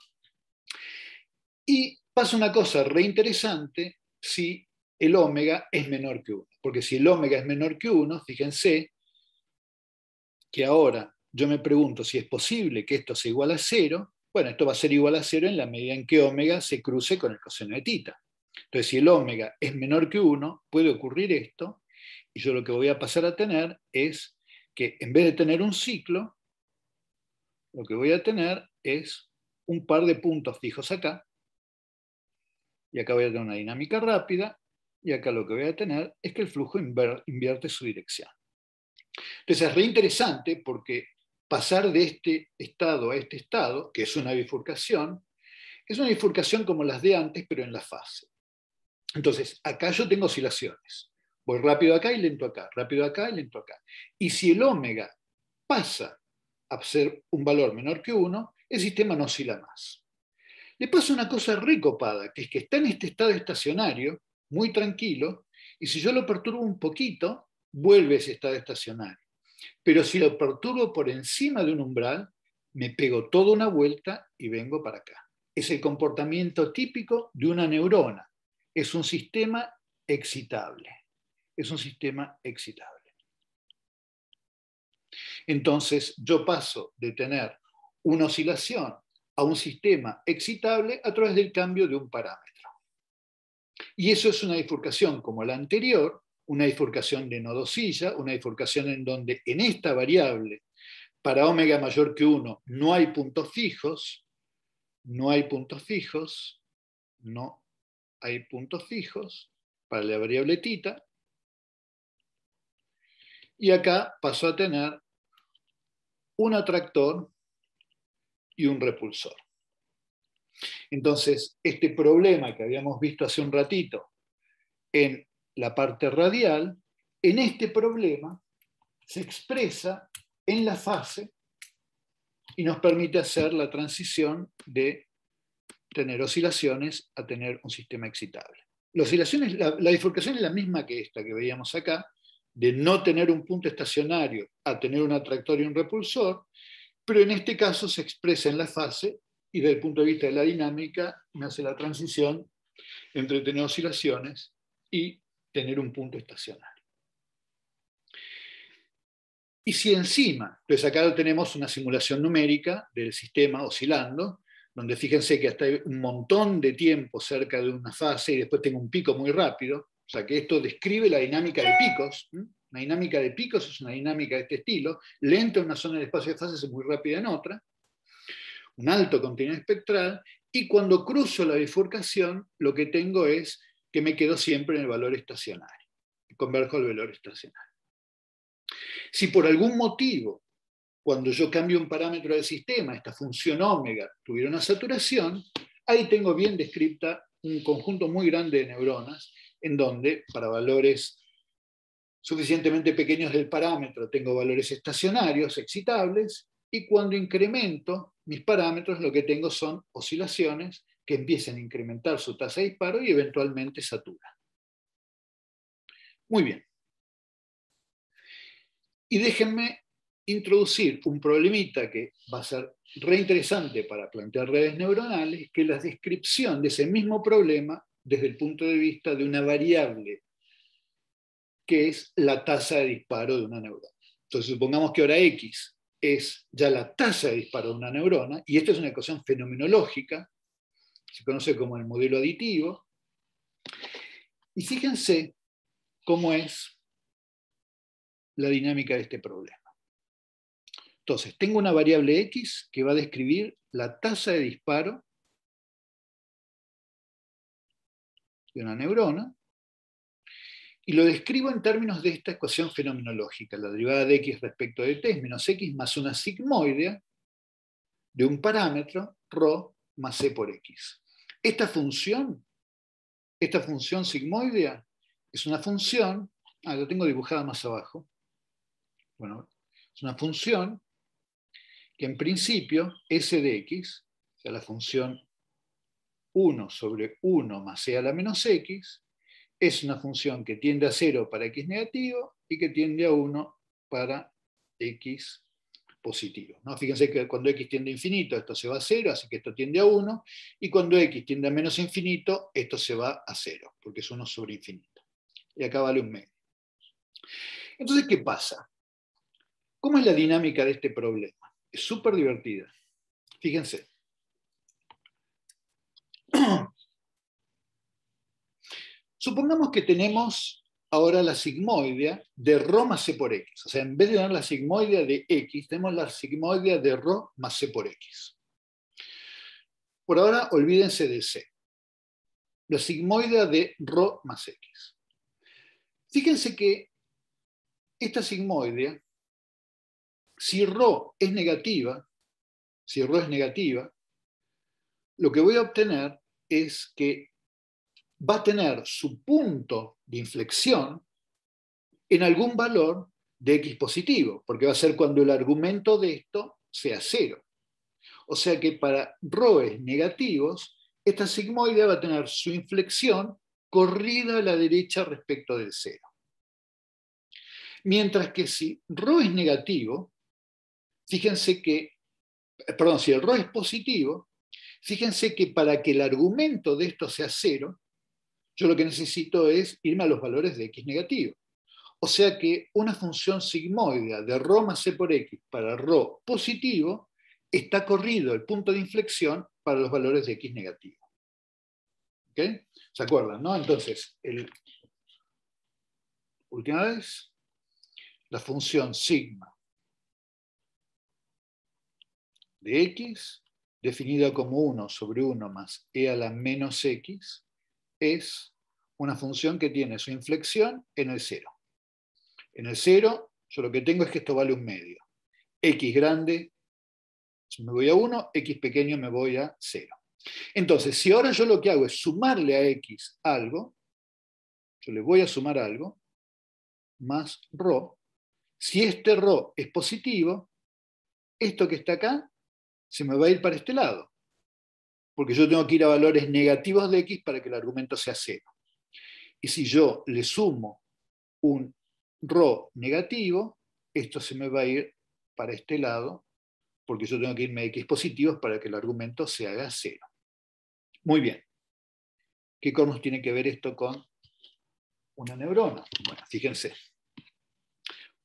B: y pasa una cosa re interesante si el omega es menor que 1. Porque si el omega es menor que 1, fíjense que ahora yo me pregunto si es posible que esto sea igual a 0. Bueno, esto va a ser igual a 0 en la medida en que omega se cruce con el coseno de θ. Entonces, si el omega es menor que 1, puede ocurrir esto, y yo lo que voy a pasar a tener es que en vez de tener un ciclo, lo que voy a tener es un par de puntos fijos acá, y acá voy a tener una dinámica rápida, y acá lo que voy a tener es que el flujo invierte su dirección. Entonces es re interesante porque pasar de este estado a este estado, que es una bifurcación como las de antes, pero en la fase. Entonces, acá yo tengo oscilaciones. Voy rápido acá y lento acá, rápido acá y lento acá. Y si el omega pasa a ser un valor menor que 1, el sistema no oscila más. Le pasa una cosa recopada, que es que está en este estado estacionario, muy tranquilo, y si yo lo perturbo un poquito, vuelve a ese estado estacionario. Pero si lo perturbo por encima de un umbral, me pego toda una vuelta y vengo para acá. Es el comportamiento típico de una neurona. Es un sistema excitable. Es un sistema excitable. Entonces, yo paso de tener una oscilación a un sistema excitable a través del cambio de un parámetro. Y eso es una bifurcación como la anterior, una bifurcación de nodo-silla, una bifurcación en donde en esta variable, para omega mayor que 1, no hay puntos fijos, para la variable θ, y acá paso a tener un atractor y un repulsor. Entonces, este problema que habíamos visto hace un ratito en la parte radial, en este problema se expresa en la fase y nos permite hacer la transición de tener oscilaciones a tener un sistema excitable. La bifurcación es la misma que esta que veíamos acá, de no tener un punto estacionario a tener un atractor y un repulsor, pero en este caso se expresa en la fase y desde el punto de vista de la dinámica me hace la transición entre tener oscilaciones y tener un punto estacionario. Y si encima, pues acá tenemos una simulación numérica del sistema oscilando, donde fíjense que hasta hay un montón de tiempo cerca de una fase y después tengo un pico muy rápido, o sea que esto describe la dinámica de picos. Una dinámica de picos es una dinámica de este estilo, lenta en una zona del espacio de fases y muy rápida en otra, un alto continuo espectral, y cuando cruzo la bifurcación, lo que tengo es que me quedo siempre en el valor estacionario, converjo al valor estacionario. Si por algún motivo, cuando yo cambio un parámetro del sistema, esta función omega tuviera una saturación, ahí tengo bien descripta un conjunto muy grande de neuronas, en donde para valores suficientemente pequeños del parámetro tengo valores estacionarios, excitables, y cuando incremento mis parámetros lo que tengo son oscilaciones que empiezan a incrementar su tasa de disparo y eventualmente saturan. Muy bien. Y déjenme introducir un problemita que va a ser re interesante para plantear redes neuronales, que es la descripción de ese mismo problema desde el punto de vista de una variable que es la tasa de disparo de una neurona. Entonces supongamos que ahora X es ya la tasa de disparo de una neurona, y esta es una ecuación fenomenológica, se conoce como el modelo aditivo, y fíjense cómo es la dinámica de este problema. Entonces, tengo una variable X que va a describir la tasa de disparo de una neurona, Y lo describo en términos de esta ecuación fenomenológica. La derivada de x respecto de t es menos x más una sigmoidea de un parámetro, ρ más c por x. Esta función sigmoidea es una función, la tengo dibujada más abajo. Bueno, es una función que en principio s de x, o sea, la función 1 sobre 1 más e a la menos x, es una función que tiende a 0 para x negativo y que tiende a 1 para x positivo, ¿no? Fíjense que cuando x tiende a infinito, esto se va a 0, así que esto tiende a 1, y cuando x tiende a menos infinito, esto se va a 0, porque es 1 sobre infinito. Y acá vale un medio. Entonces, ¿qué pasa? ¿Cómo es la dinámica de este problema? Es súper divertida. Fíjense. Supongamos que tenemos ahora la sigmoidea de ρ más c por x. O sea, en vez de tener la sigmoidea de x, tenemos la sigmoidea de ρ más c por x. Por ahora, olvídense de c. La sigmoidea de ρ más x. Fíjense que esta sigmoidea, si ρ es negativa, lo que voy a obtener es que va a tener su punto de inflexión en algún valor de x positivo, porque va a ser cuando el argumento de esto sea 0. O sea que para ρ's negativos, esta sigmoidea va a tener su inflexión corrida a la derecha respecto del 0. Mientras que si ρ es negativo, fíjense que, perdón, si el ρ es positivo, fíjense que para que el argumento de esto sea 0, yo lo que necesito es irme a los valores de x negativo. O sea que una función sigmoidea de ρ más c por x para ρ positivo está corrido el punto de inflexión para los valores de x negativo. ¿Ok? ¿Se acuerdan, no? Entonces, última vez, la función sigma de x, definida como 1 sobre 1 más e a la menos x, es una función que tiene su inflexión en el 0. En el 0, yo lo que tengo es que esto vale un medio. X grande, me voy a 1, x pequeño me voy a 0. Entonces, si ahora yo lo que hago es sumarle a x algo, yo le voy a sumar algo, más ρ, si este ρ es positivo, esto que está acá se me va a ir para este lado, porque yo tengo que ir a valores negativos de x para que el argumento sea 0. Y si yo le sumo un ρ negativo, esto se me va a ir para este lado, porque yo tengo que irme a x positivos para que el argumento se haga 0. Muy bien. ¿Qué cornos tiene que ver esto con una neurona? Bueno, fíjense.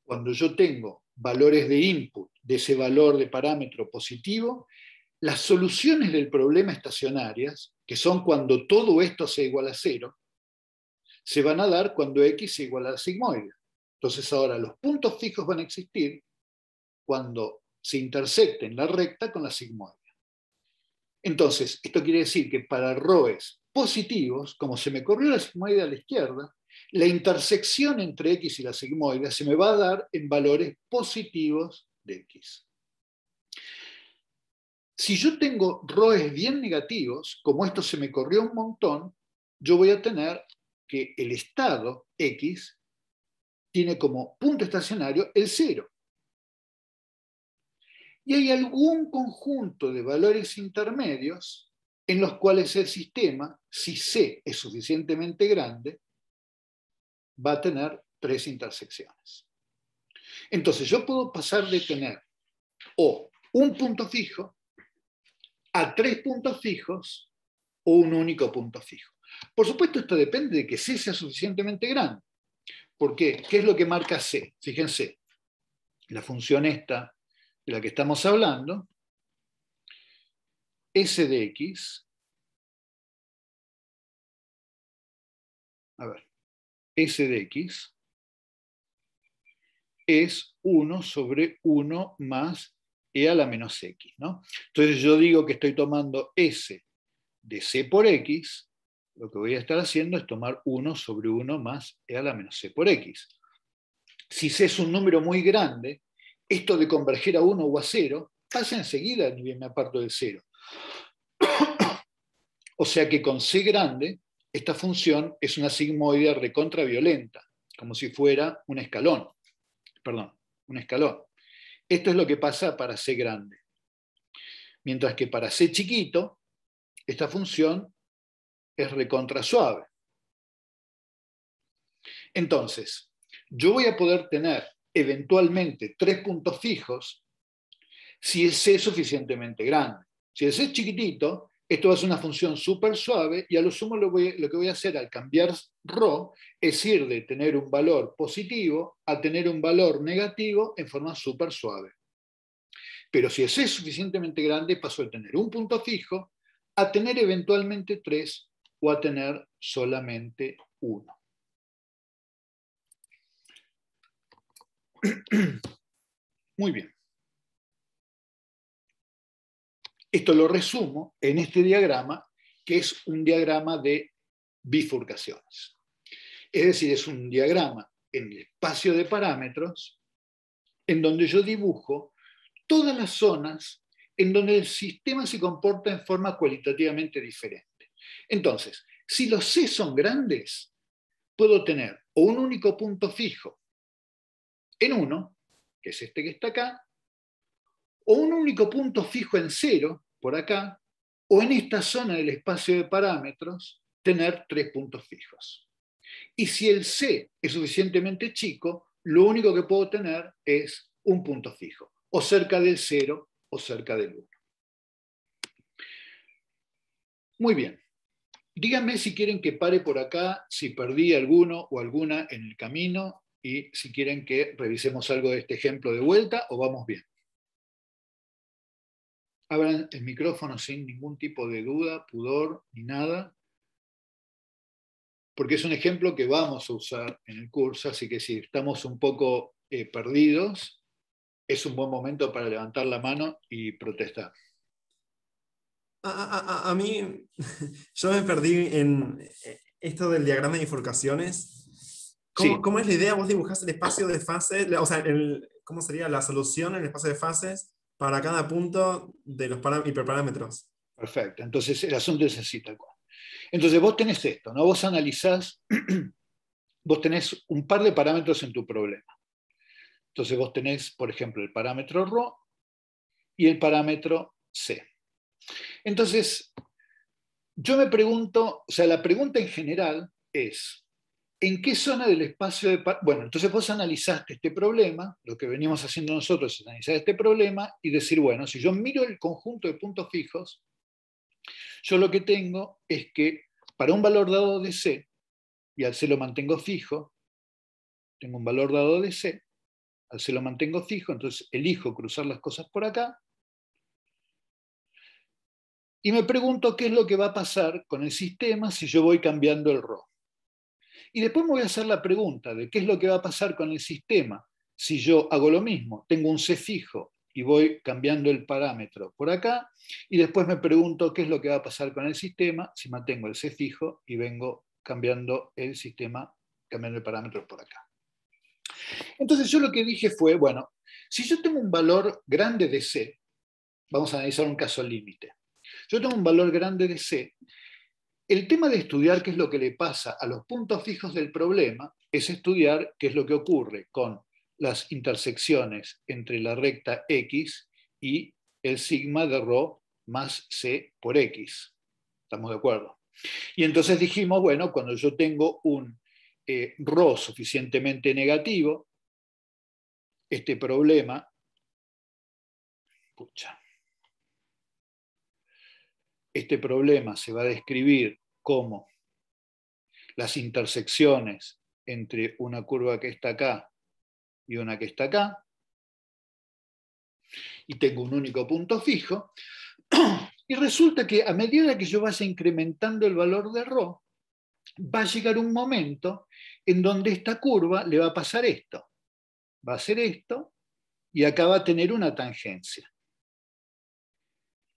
B: Cuando yo tengo valores de input de ese valor de parámetro positivo, las soluciones del problema estacionarias, que son cuando todo esto sea igual a 0, se van a dar cuando x sea igual a la sigmoide. Entonces ahora los puntos fijos van a existir cuando se intersecten la recta con la sigmoide. Entonces, esto quiere decir que para ρ's positivos, como se me corrió la sigmoide a la izquierda, la intersección entre x y la sigmoide se me va a dar en valores positivos de x. Si yo tengo ρ's bien negativos, como esto se me corrió un montón, yo voy a tener que el estado x tiene como punto estacionario el 0. Y hay algún conjunto de valores intermedios en los cuales el sistema, si C es suficientemente grande, va a tener 3 intersecciones. Entonces yo puedo pasar de tener o un punto fijo a 3 puntos fijos o un único punto fijo. Por supuesto, esto depende de que C sea suficientemente grande. ¿Por qué? ¿Qué es lo que marca C? Fíjense, la función esta de la que estamos hablando, S de x, S de x es 1 sobre 1 más e a la menos x, ¿no? Entonces yo digo que estoy tomando S de C por x, lo que voy a estar haciendo es tomar 1 sobre 1 más e a la menos c por x. Si c es un número muy grande, esto de converger a 1 o a 0 pasa enseguida, ni bien me aparto del 0. O sea que con c grande, esta función es una sigmoide recontraviolenta, como si fuera un escalón. Perdón, un escalón. Esto es lo que pasa para c grande. Mientras que para c chiquito, esta función es recontra suave. Entonces, yo voy a poder tener eventualmente 3 puntos fijos si el c es suficientemente grande. Si el c es chiquitito, esto va a ser una función súper suave y a lo sumo lo que voy a hacer al cambiar ρ es ir de tener un valor positivo a tener un valor negativo en forma súper suave. Pero si el c es suficientemente grande, paso de tener un punto fijo a tener eventualmente 3 o a tener solamente 1. Muy bien. Esto lo resumo en este diagrama, que es un diagrama de bifurcaciones. Es decir, es un diagrama en el espacio de parámetros en donde yo dibujo todas las zonas en donde el sistema se comporta en forma cualitativamente diferente. Entonces, si los C son grandes, puedo tener o un único punto fijo en 1, que es este que está acá, o un único punto fijo en 0, por acá, o en esta zona del espacio de parámetros, tener 3 puntos fijos. Y si el C es suficientemente chico, lo único que puedo tener es un punto fijo, o cerca del 0 o cerca del 1. Muy bien. Díganme si quieren que pare por acá, si perdí alguno o alguna en el camino, y si quieren que revisemos algo de este ejemplo de vuelta, o vamos bien. Abran el micrófono sin ningún tipo de duda, pudor, ni nada, porque es un ejemplo que vamos a usar en el curso, así que si estamos un poco perdidos, es un buen momento para levantar la mano y protestar.
C: A mí, yo me perdí en esto del diagrama de bifurcaciones. ¿Cómo es la idea? Vos dibujás el espacio de fases, o sea, ¿cómo sería la solución en el espacio de fases para cada punto de los hiperparámetros?
B: Perfecto, entonces el asunto es así, tal cual. Entonces vos tenés esto, ¿no? Vos analizás, vos tenés un par de parámetros en tu problema. Entonces vos tenés, por ejemplo, el parámetro ρ y el parámetro c. Entonces, yo me pregunto, o sea, la pregunta en general es, ¿en qué zona del espacio de... Bueno, entonces vos analizaste este problema, lo que venimos haciendo nosotros es analizar este problema y decir, bueno, si yo miro el conjunto de puntos fijos, yo lo que tengo es que para un valor dado de C, y al C lo mantengo fijo, tengo un valor dado de C, al C lo mantengo fijo, entonces elijo cruzar las cosas por acá, y me pregunto qué es lo que va a pasar con el sistema si yo voy cambiando el ρ. Y después me voy a hacer la pregunta de qué es lo que va a pasar con el sistema si yo hago lo mismo, tengo un C fijo y voy cambiando el parámetro por acá, y después me pregunto qué es lo que va a pasar con el sistema si mantengo el C fijo y vengo cambiando el sistema, cambiando el parámetro por acá. Entonces yo lo que dije fue, bueno, si yo tengo un valor grande de C, vamos a analizar un caso límite. Yo tengo un valor grande de C. El tema de estudiar qué es lo que le pasa a los puntos fijos del problema es estudiar qué es lo que ocurre con las intersecciones entre la recta X y el sigma de ρ más C por X. ¿Estamos de acuerdo? Y entonces dijimos, bueno, cuando yo tengo un ρ suficientemente negativo, este problema, este problema se va a describir como las intersecciones entre una curva que está acá y una que está acá, y tengo un único punto fijo, y resulta que a medida que yo vaya incrementando el valor de ρ, va a llegar un momento en donde esta curva le va a pasar esto. Va a hacer esto, y acá va a tener una tangencia.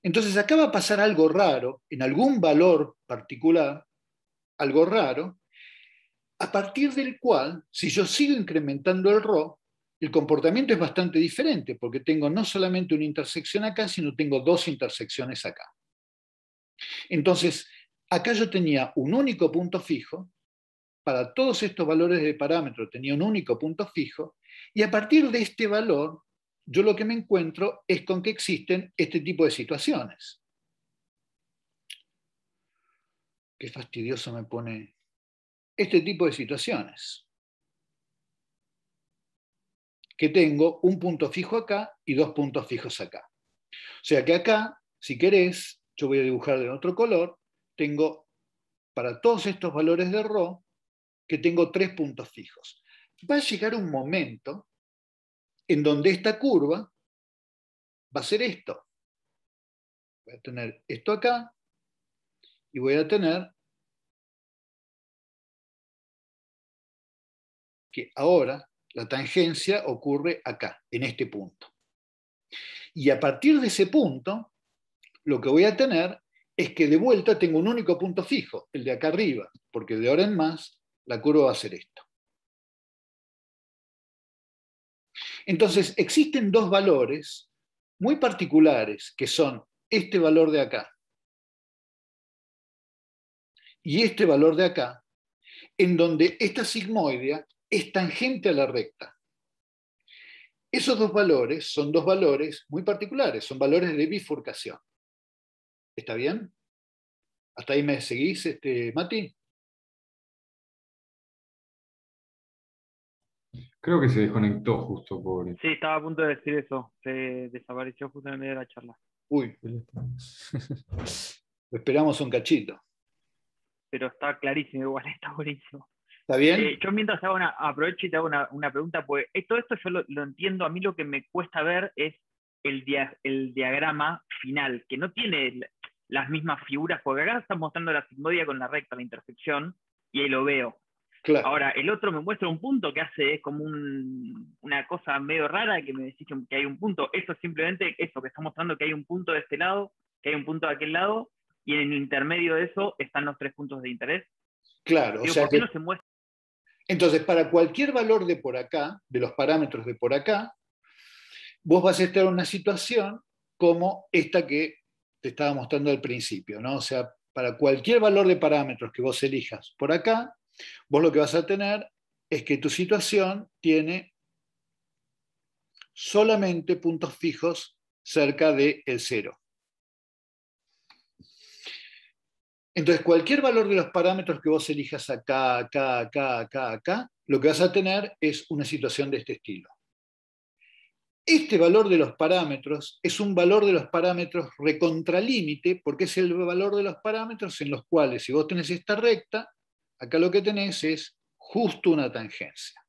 B: Entonces acá va a pasar algo raro, en algún valor particular, algo raro, a partir del cual, si yo sigo incrementando el ρ, el comportamiento es bastante diferente, porque tengo no solamente una intersección acá, sino tengo dos intersecciones acá. Entonces, acá yo tenía un único punto fijo, para todos estos valores de parámetro tenía un único punto fijo, y a partir de este valor, yo lo que me encuentro es con que existen este tipo de situaciones. Qué fastidioso me pone este tipo de situaciones. Que tengo un punto fijo acá y dos puntos fijos acá. O sea que acá, si querés, yo voy a dibujar de otro color, tengo para todos estos valores de ρ, que tengo 3 puntos fijos. Va a llegar un momento en donde esta curva va a ser esto. Voy a tener esto acá y voy a tener que ahora la tangencia ocurre acá, en este punto. Y a partir de ese punto, lo que voy a tener es que de vuelta tengo un único punto fijo, el de acá arriba, porque de ahora en más la curva va a ser esto. Entonces, existen dos valores muy particulares, que son este valor de acá y este valor de acá, en donde esta sigmoidea es tangente a la recta. Esos dos valores son dos valores muy particulares, son valores de bifurcación. ¿Está bien? ¿Hasta ahí me seguís, Mati?
E: Creo que se desconectó justo, pobre.
F: Sí, estaba a punto de decir eso. Se desapareció justo en el medio de la charla.
B: Uy, esperamos un cachito.
F: Pero está clarísimo, igual está buenísimo.
B: ¿Está bien?
F: Yo mientras aprovecho y te hago una pregunta, pues todo esto yo lo entiendo. A mí lo que me cuesta ver es el diagrama final, que no tiene las mismas figuras, porque acá estás mostrando la sigmoidea con la recta, la intersección, y ahí lo veo.
B: Claro.
F: Ahora, el otro me muestra un punto que hace como una cosa medio rara, que me decís que hay un punto. Eso es simplemente eso, que está mostrando que hay un punto de este lado, que hay un punto de aquel lado, y en el intermedio de eso están los 3 puntos de interés.
B: Claro,
F: Digo,
B: o sea
F: ¿por qué
B: que...
F: no se muestra?
B: Entonces, para cualquier valor de por acá, de los parámetros de por acá, vos vas a estar en una situación como esta que te estaba mostrando al principio, ¿no? O sea, para cualquier valor de parámetros que vos elijas por acá, vos lo que vas a tener es que tu situación tiene solamente puntos fijos cerca del 0. Entonces, cualquier valor de los parámetros que vos elijas acá, acá, acá, acá, acá, lo que vas a tener es una situación de este estilo. Este valor de los parámetros es un valor de los parámetros recontralímite, porque es el valor de los parámetros en los cuales, si vos tenés esta recta, acá lo que tenés es justo una tangencia.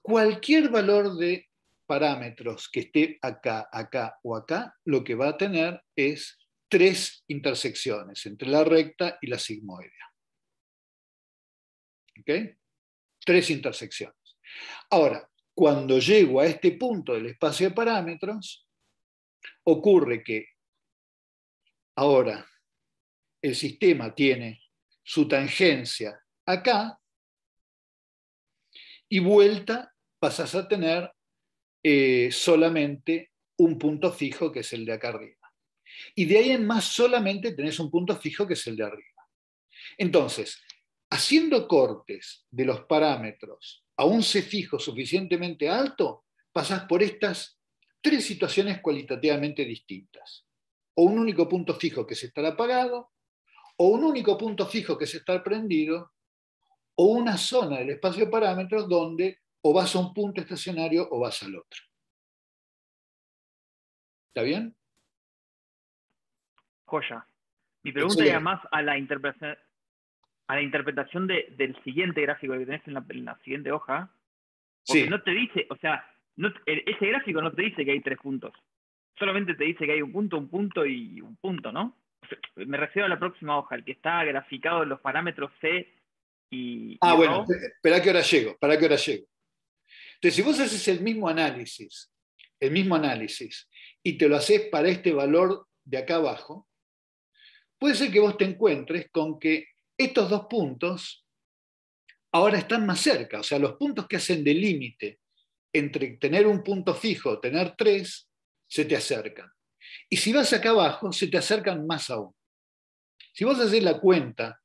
B: Cualquier valor de parámetros que esté acá, acá o acá, lo que va a tener es 3 intersecciones entre la recta y la sigmoidea. ¿Ok? 3 intersecciones. Ahora, cuando llego a este punto del espacio de parámetros, ocurre que ahora el sistema tiene su tangencia acá y vuelta pasas a tener solamente un punto fijo, que es el de acá arriba. Y de ahí en más solamente tenés un punto fijo, que es el de arriba. Entonces, haciendo cortes de los parámetros a un C fijo suficientemente alto, pasás por estas 3 situaciones cualitativamente distintas. O un único punto fijo que se estará apagado, o un único punto fijo que se está prendido, o una zona del espacio de parámetros donde o vas a un punto estacionario o vas al otro. ¿Está bien?
F: Joya. Mi pregunta era más a la interpretación del siguiente gráfico que tenés en la siguiente hoja. Porque
B: Sí.
F: no te dice, o sea, ese gráfico no te dice que hay 3 puntos. Solamente te dice que hay un punto y un punto, ¿no? Me refiero a la próxima hoja, el que está graficado en los parámetros C y
B: Bueno,
F: ρ.
B: espera que ahora llego. Entonces, si vos haces el mismo análisis, y te lo haces para este valor de acá abajo, puede ser que vos te encuentres con que estos dos puntos ahora están más cerca, o sea, los puntos que hacen de límite entre tener un punto fijo o tener 3, se te acercan. Y si vas acá abajo, se te acercan más aún. Si vos haces la cuenta,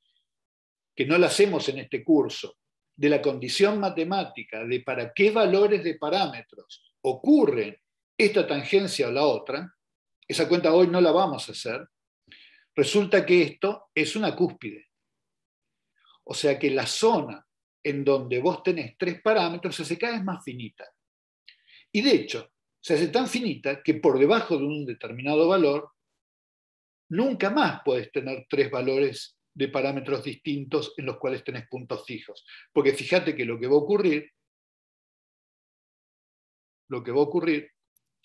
B: que no la hacemos en este curso, de la condición matemática de para qué valores de parámetros ocurren esta tangencia o la otra, esa cuenta hoy no la vamos a hacer, resulta que esto es una cúspide. O sea que la zona en donde vos tenés 3 parámetros se hace cada vez más finita. Y de hecho, se hace tan finita que por debajo de un determinado valor, nunca más puedes tener 3 valores de parámetros distintos en los cuales tenés puntos fijos. Porque fíjate que lo que va a ocurrir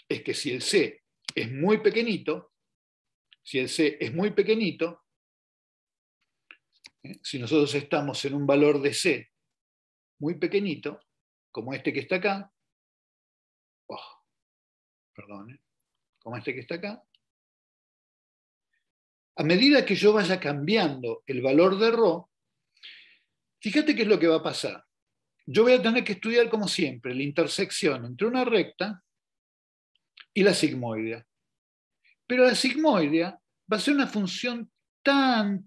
B: es que si el C es muy pequeñito, si nosotros estamos en un valor de C muy pequeñito, como este que está acá, como este que está acá, a medida que yo vaya cambiando el valor de ρ, fíjate qué es lo que va a pasar. Yo voy a tener que estudiar, como siempre, la intersección entre una recta y la sigmoidea. Pero la sigmoidea va a ser una función tan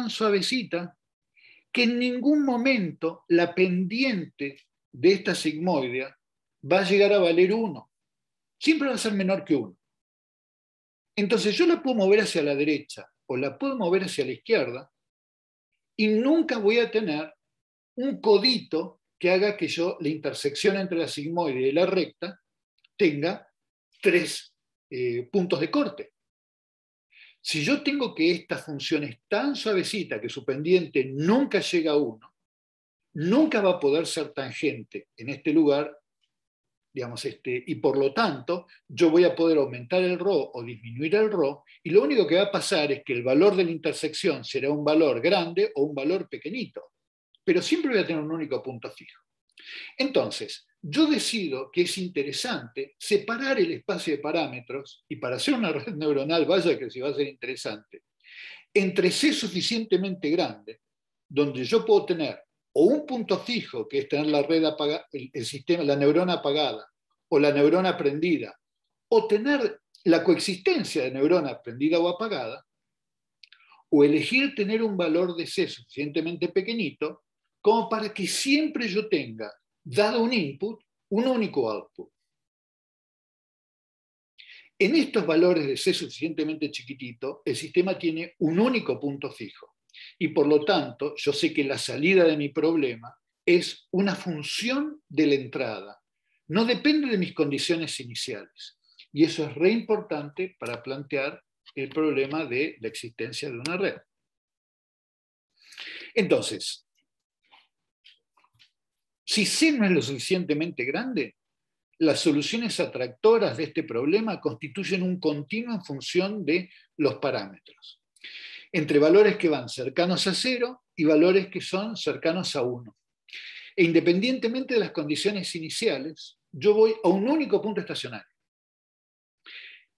B: suavecita que en ningún momento la pendiente de esta sigmoidea va a llegar a valer 1. Siempre va a ser menor que 1. Entonces yo la puedo mover hacia la derecha o la puedo mover hacia la izquierda y nunca voy a tener un codito que haga que yo la intersección entre la sigmoide y la recta tenga 3 puntos de corte. Si yo tengo que esta función es tan suavecita que su pendiente nunca llega a 1, nunca va a poder ser tangente en este lugar, digamos, y por lo tanto yo voy a poder aumentar el ρ o disminuir el ρ, y lo único que va a pasar es que el valor de la intersección será un valor grande o un valor pequeñito, pero siempre voy a tener un único punto fijo. Entonces, yo decido que es interesante separar el espacio de parámetros, y para hacer una red neuronal, vaya que si va a ser interesante, entre C suficientemente grande, donde yo puedo tener o un punto fijo, que es tener la red apagada, el sistema, la neurona apagada, o la neurona prendida, o tener la coexistencia de neurona prendida o apagada, o elegir tener un valor de C suficientemente pequeñito, como para que siempre yo tenga, dado un input, un único output. En estos valores de C suficientemente chiquitito, el sistema tiene un único punto fijo. Y por lo tanto, yo sé que la salida de mi problema es una función de la entrada. No depende de mis condiciones iniciales. Y eso es re importante para plantear el problema de la existencia de una red. Entonces, si C no es lo suficientemente grande, las soluciones atractoras de este problema constituyen un continuo en función de los parámetros, entre valores que van cercanos a 0 y valores que son cercanos a 1. E independientemente de las condiciones iniciales, yo voy a un único punto estacionario.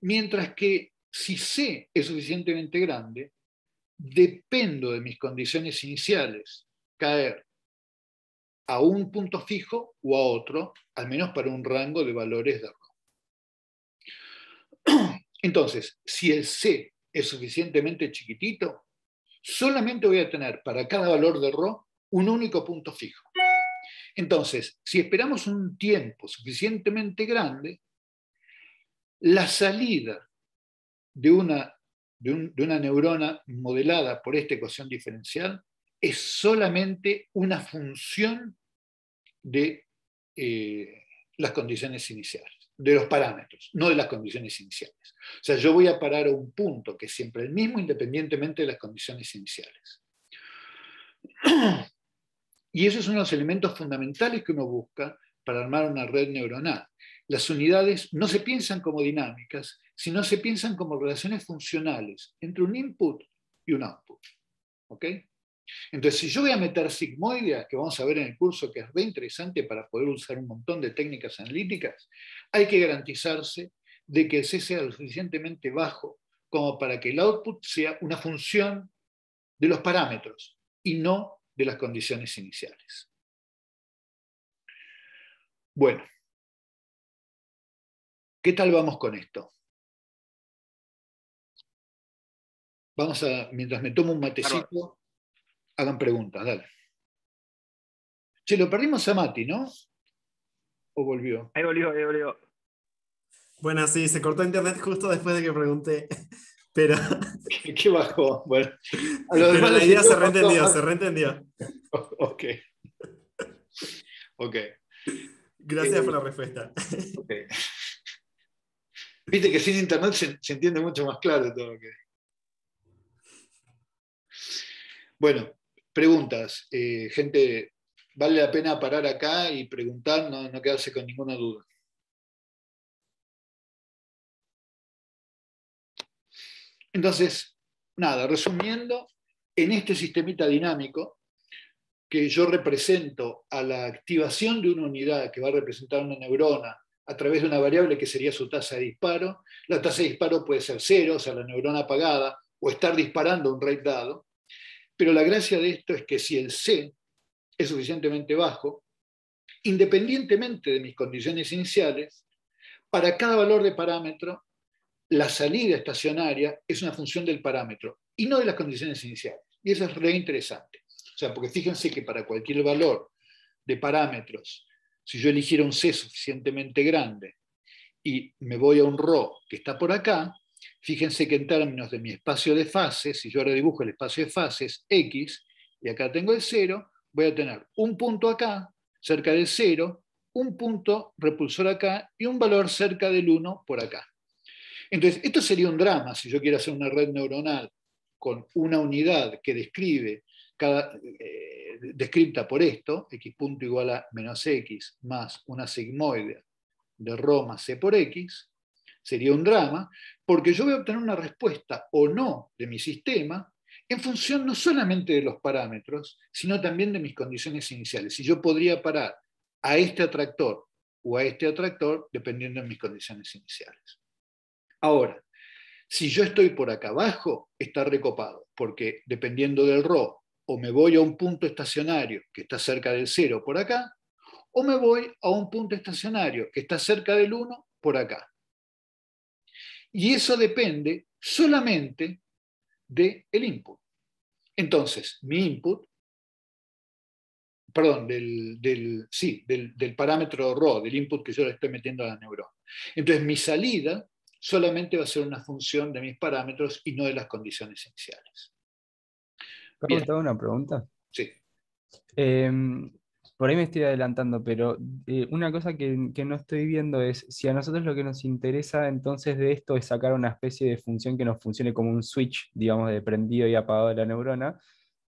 B: Mientras que si C es suficientemente grande, dependo de mis condiciones iniciales caer a un punto fijo o a otro, al menos para un rango de valores de ρ. Entonces, si el C es suficientemente chiquitito, solamente voy a tener para cada valor de ρ un único punto fijo. Entonces, si esperamos un tiempo suficientemente grande, la salida de una neurona modelada por esta ecuación diferencial es solamente una función de las condiciones iniciales, de los parámetros, no de las condiciones iniciales. O sea, yo voy a parar a un punto que es siempre el mismo independientemente de las condiciones iniciales. Y esos son los elementos fundamentales que uno busca para armar una red neuronal. Las unidades no se piensan como dinámicas, sino se piensan como relaciones funcionales entre un input y un output. ¿Ok? Entonces, si yo voy a meter sigmoideas, que vamos a ver en el curso, que es re interesante para poder usar un montón de técnicas analíticas, hay que garantizarse de que el C sea lo suficientemente bajo como para que el output sea una función de los parámetros y no de las condiciones iniciales. Bueno, ¿qué tal vamos con esto? Vamos a, mientras me tomo un matecito, hagan preguntas, dale. Che, lo perdimos a Mati, ¿no? ¿O volvió?
F: Ahí volvió.
C: Bueno, sí, se cortó internet justo después de que pregunté. Pero,
B: ¿Qué bajó? Bueno, a los
C: pero
B: demás
C: la
B: les
C: idea se
B: bajó.
C: reentendió.
B: Ok.
C: Gracias por la respuesta.
B: Ok. Viste que sin internet se entiende mucho más claro todo lo que... Bueno, preguntas. Gente, vale la pena parar acá y preguntar, no quedarse con ninguna duda. Entonces, nada, resumiendo, en este sistemita dinámico, que yo represento a la activación de una unidad que va a representar una neurona a través de una variable que sería su tasa de disparo. La tasa de disparo puede ser 0, o sea, la neurona apagada, o estar disparando un rate dado. Pero la gracia de esto es que si el C es suficientemente bajo, independientemente de mis condiciones iniciales, para cada valor de parámetro, la salida estacionaria es una función del parámetro y no de las condiciones iniciales. Y eso es re interesante. O sea, porque fíjense que para cualquier valor de parámetros, si yo eligiera un C suficientemente grande y me voy a un ρ que está por acá, fíjense que en términos de mi espacio de fases, si yo ahora dibujo el espacio de fases X, y acá tengo el 0, voy a tener un punto acá, cerca del 0, un punto repulsor acá y un valor cerca del 1 por acá. Entonces, esto sería un drama si yo quiero hacer una red neuronal con una unidad que describe descripta por esto, x punto igual a menos x más una sigmoide de ρ más c por x, sería un drama, porque yo voy a obtener una respuesta o no de mi sistema en función no solamente de los parámetros, sino también de mis condiciones iniciales. Y yo podría parar a este atractor o a este atractor dependiendo de mis condiciones iniciales. Ahora, si yo estoy por acá abajo, está recopado, porque dependiendo del ρ, o me voy a un punto estacionario que está cerca del 0 por acá, o me voy a un punto estacionario que está cerca del 1 por acá. Y eso depende solamente del input. Entonces, mi input, perdón, del parámetro ρ, del input que yo le estoy metiendo a la neurona. Entonces, mi salida solamente va a ser una función de mis parámetros y no de las condiciones iniciales.
G: ¿Puedo te hago una pregunta?
B: Sí.
G: Por ahí me estoy adelantando, pero una cosa que no estoy viendo es si a nosotros lo que nos interesa entonces de esto es sacar una especie de función que nos funcione como un switch, digamos, de prendido y apagado de la neurona.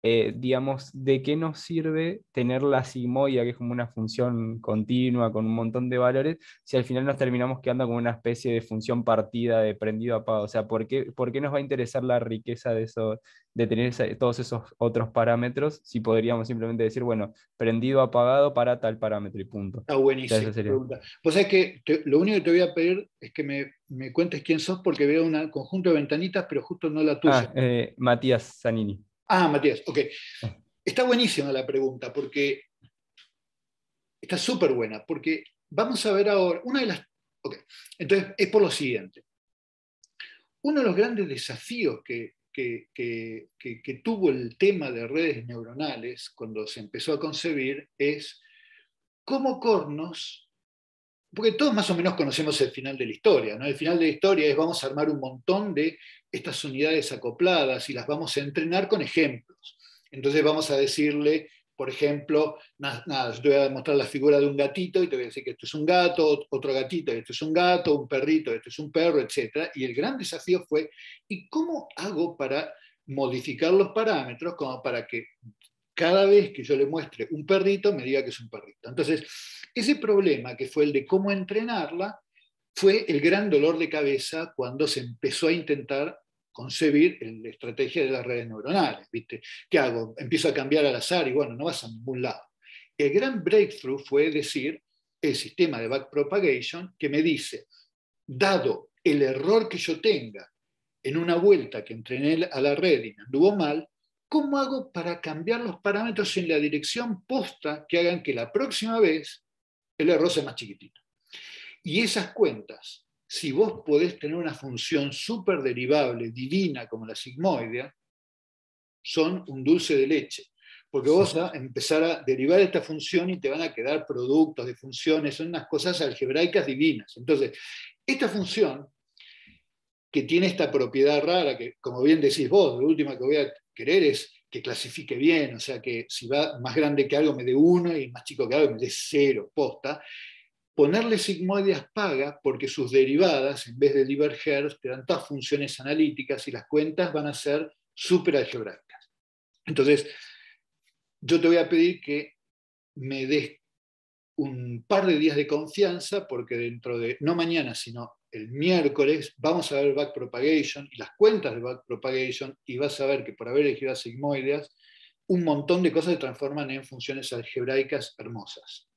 G: Digamos, ¿de qué nos sirve tener la sigmoida, que es como una función continua con un montón de valores, si al final nos terminamos quedando con una especie de función partida de prendido apagado? O sea, ¿por qué nos va a interesar la riqueza de eso, de tener todos esos otros parámetros, si podríamos simplemente decir, bueno, prendido apagado para tal parámetro y punto?
B: Está buenísimo. Pregunta. Vos sabés que lo único que te voy a pedir es que me cuentes quién sos, porque veo un conjunto de ventanitas, pero justo no la tuya.
G: Matías Zanini.
B: Ah, Matías, ok. Está buenísima la pregunta, porque está súper buena, porque vamos a ver ahora, una de las... Ok, entonces es por lo siguiente. Uno de los grandes desafíos que tuvo el tema de redes neuronales cuando se empezó a concebir es cómo cornos, porque todos más o menos conocemos el final de la historia, ¿no? El final de la historia es vamos a armar un montón de estas unidades acopladas y las vamos a entrenar con ejemplos. Entonces vamos a decirle, por ejemplo, yo te voy a mostrar la figura de un gatito y te voy a decir que esto es un gato, otro gatito, esto es un gato, un perrito, esto es un perro, etc. Y el gran desafío fue, ¿y cómo hago para modificar los parámetros como para que cada vez que yo le muestre un perrito me diga que es un perrito? Entonces, ese problema que fue el de cómo entrenarla fue el gran dolor de cabeza cuando se empezó a intentar concebir la estrategia de las redes neuronales. ¿Viste? ¿Qué hago? Empiezo a cambiar al azar y bueno, no vas a ningún lado. El gran breakthrough fue decir el sistema de backpropagation que me dice, dado el error que yo tenga en una vuelta que entrené a la red y me anduvo mal, ¿cómo hago para cambiar los parámetros en la dirección posta que hagan que la próxima vez el error sea más chiquitito? Y esas cuentas, si vos podés tener una función súper derivable, divina, como la sigmoidea, son un dulce de leche. Porque vos vas a empezar a derivar esta función y te van a quedar productos de funciones, son unas cosas algebraicas divinas. Entonces, esta función, que tiene esta propiedad rara, que como bien decís vos, lo último que voy a querer es que clasifique bien, o sea, que si va más grande que algo me dé 1 y más chico que algo me dé 0, posta. Ponerle sigmoideas paga porque sus derivadas, en vez de diverger, te dan todas funciones analíticas y las cuentas van a ser súper algebraicas. Entonces, yo te voy a pedir que me des un par de días de confianza, porque dentro de, no mañana, sino el miércoles, vamos a ver backpropagation y las cuentas de backpropagation, y vas a ver que por haber elegido sigmoideas, un montón de cosas se transforman en funciones algebraicas hermosas.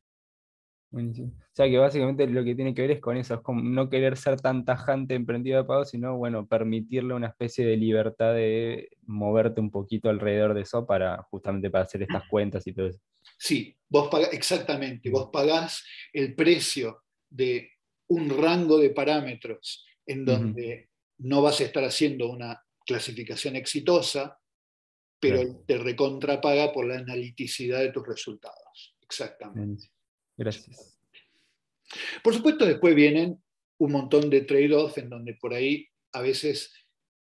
G: Buenísimo. O sea que básicamente lo que tiene que ver es con eso, es como no querer ser tan tajante en prendido de pago, sino bueno, permitirle una especie de libertad de moverte un poquito alrededor de eso para justamente para hacer estas cuentas y todo eso.
B: Sí, vos pagás, exactamente, vos pagás el precio de un rango de parámetros en donde no vas a estar haciendo una clasificación exitosa, pero
G: Claro.
B: te recontrapaga por la analiticidad de tus resultados. Exactamente.
G: Buenísimo. Gracias.
B: Por supuesto, después vienen un montón de trade-offs en donde por ahí a veces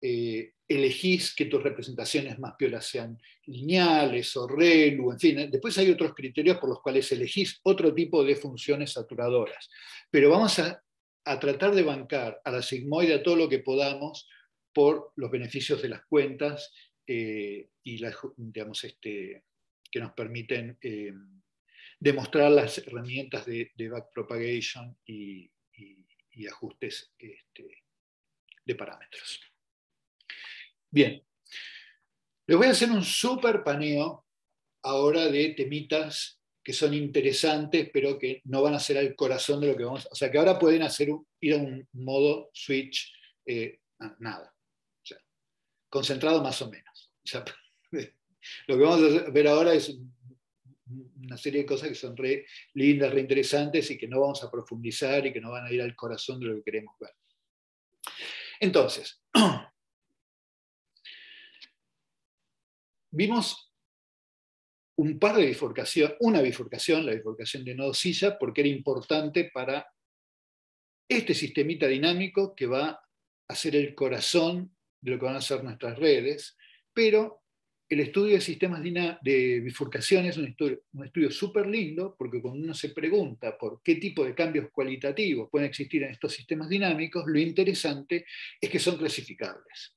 B: elegís que tus representaciones más piolas sean lineales o ReLU, en fin. Después hay otros criterios por los cuales elegís otro tipo de funciones saturadoras. Pero vamos a tratar de bancar a la sigmoide a todo lo que podamos por los beneficios de las cuentas y digamos, que nos permiten demostrar las herramientas de backpropagation y ajustes de parámetros. Bien, les voy a hacer un súper paneo ahora de temitas que son interesantes, pero que no van a ser al corazón de lo que vamos a... O sea, que ahora pueden ir a un modo switch, nada. O sea, concentrado más o menos. O sea, lo que vamos a ver ahora es una serie de cosas que son re lindas, re interesantes y que no vamos a profundizar y que no van a ir al corazón de lo que queremos ver. Entonces, vimos un par de bifurcaciones, una bifurcación, la bifurcación de nodo silla, porque era importante para este sistemita dinámico que va a ser el corazón de lo que van a ser nuestras redes, pero el estudio de sistemas de bifurcación es un estudio súper lindo, porque cuando uno se pregunta por qué tipo de cambios cualitativos pueden existir en estos sistemas dinámicos, lo interesante es que son clasificables.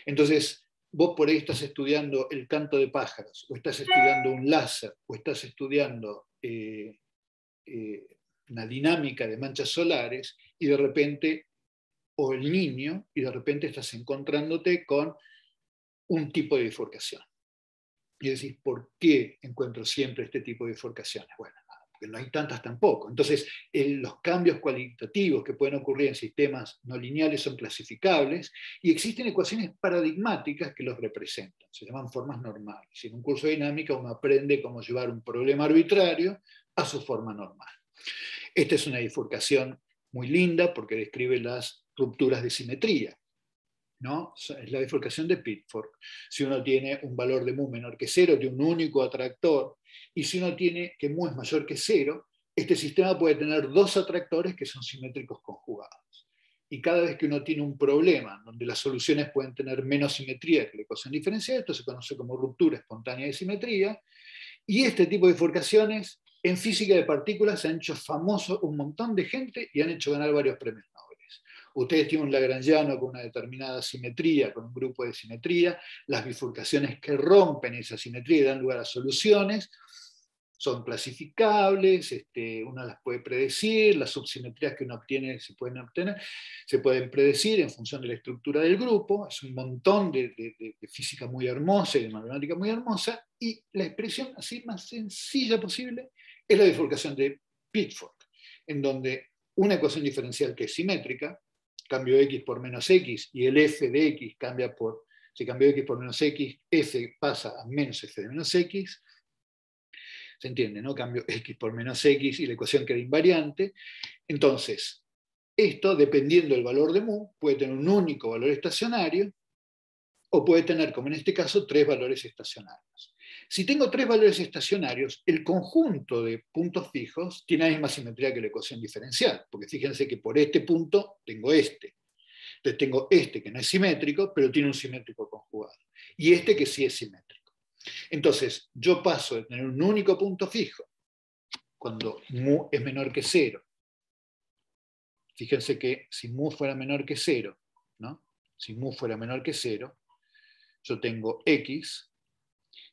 B: Entonces, vos por ahí estás estudiando el canto de pájaros, o estás estudiando un láser, o estás estudiando una dinámica de manchas solares, y de repente, o el niño, y de repente estás encontrándote con un tipo de bifurcación. Y decís, ¿por qué encuentro siempre este tipo de bifurcaciones? Bueno, porque no hay tantas tampoco. Entonces, los cambios cualitativos que pueden ocurrir en sistemas no lineales son clasificables y existen ecuaciones paradigmáticas que los representan. Se llaman formas normales. Y en un curso de dinámica uno aprende cómo llevar un problema arbitrario a su forma normal. Esta es una bifurcación muy linda porque describe las rupturas de simetría, ¿no? Es la bifurcación de Pitford. Si uno tiene un valor de mu menor que 0, tiene un único atractor, y si uno tiene que mu es mayor que 0, este sistema puede tener dos atractores que son simétricos conjugados. Y cada vez que uno tiene un problema donde las soluciones pueden tener menos simetría que la ecuación diferencial, esto se conoce como ruptura espontánea de simetría, y este tipo de bifurcaciones en física de partículas se han hecho famosos un montón de gente y han hecho ganar varios premios Nobel. Ustedes tienen un lagrangiano con una determinada simetría, con un grupo de simetría, las bifurcaciones que rompen esa simetría y dan lugar a soluciones son clasificables, uno las puede predecir, las subsimetrías que uno obtiene se pueden predecir en función de la estructura del grupo, es un montón de física muy hermosa y de matemática muy hermosa, y la expresión así más sencilla posible es la bifurcación de Pitford, en donde una ecuación diferencial que es simétrica, cambio x por menos x, y el f de x cambia por, si cambio x por menos x, f pasa a menos f de menos x. ¿Se entiende, no? Cambio x por menos x y la ecuación queda invariante. Entonces, esto, dependiendo del valor de mu, puede tener un único valor estacionario o puede tener, como en este caso, 3 valores estacionarios. Si tengo 3 valores estacionarios, el conjunto de puntos fijos tiene la misma simetría que la ecuación diferencial, porque fíjense que por este punto tengo este. Entonces tengo este que no es simétrico, pero tiene un simétrico conjugado. Y este que sí es simétrico. Entonces, yo paso de tener un único punto fijo, cuando mu es menor que 0. Fíjense que si mu fuera menor que 0, ¿no? Si mu fuera menor que 0, yo tengo x,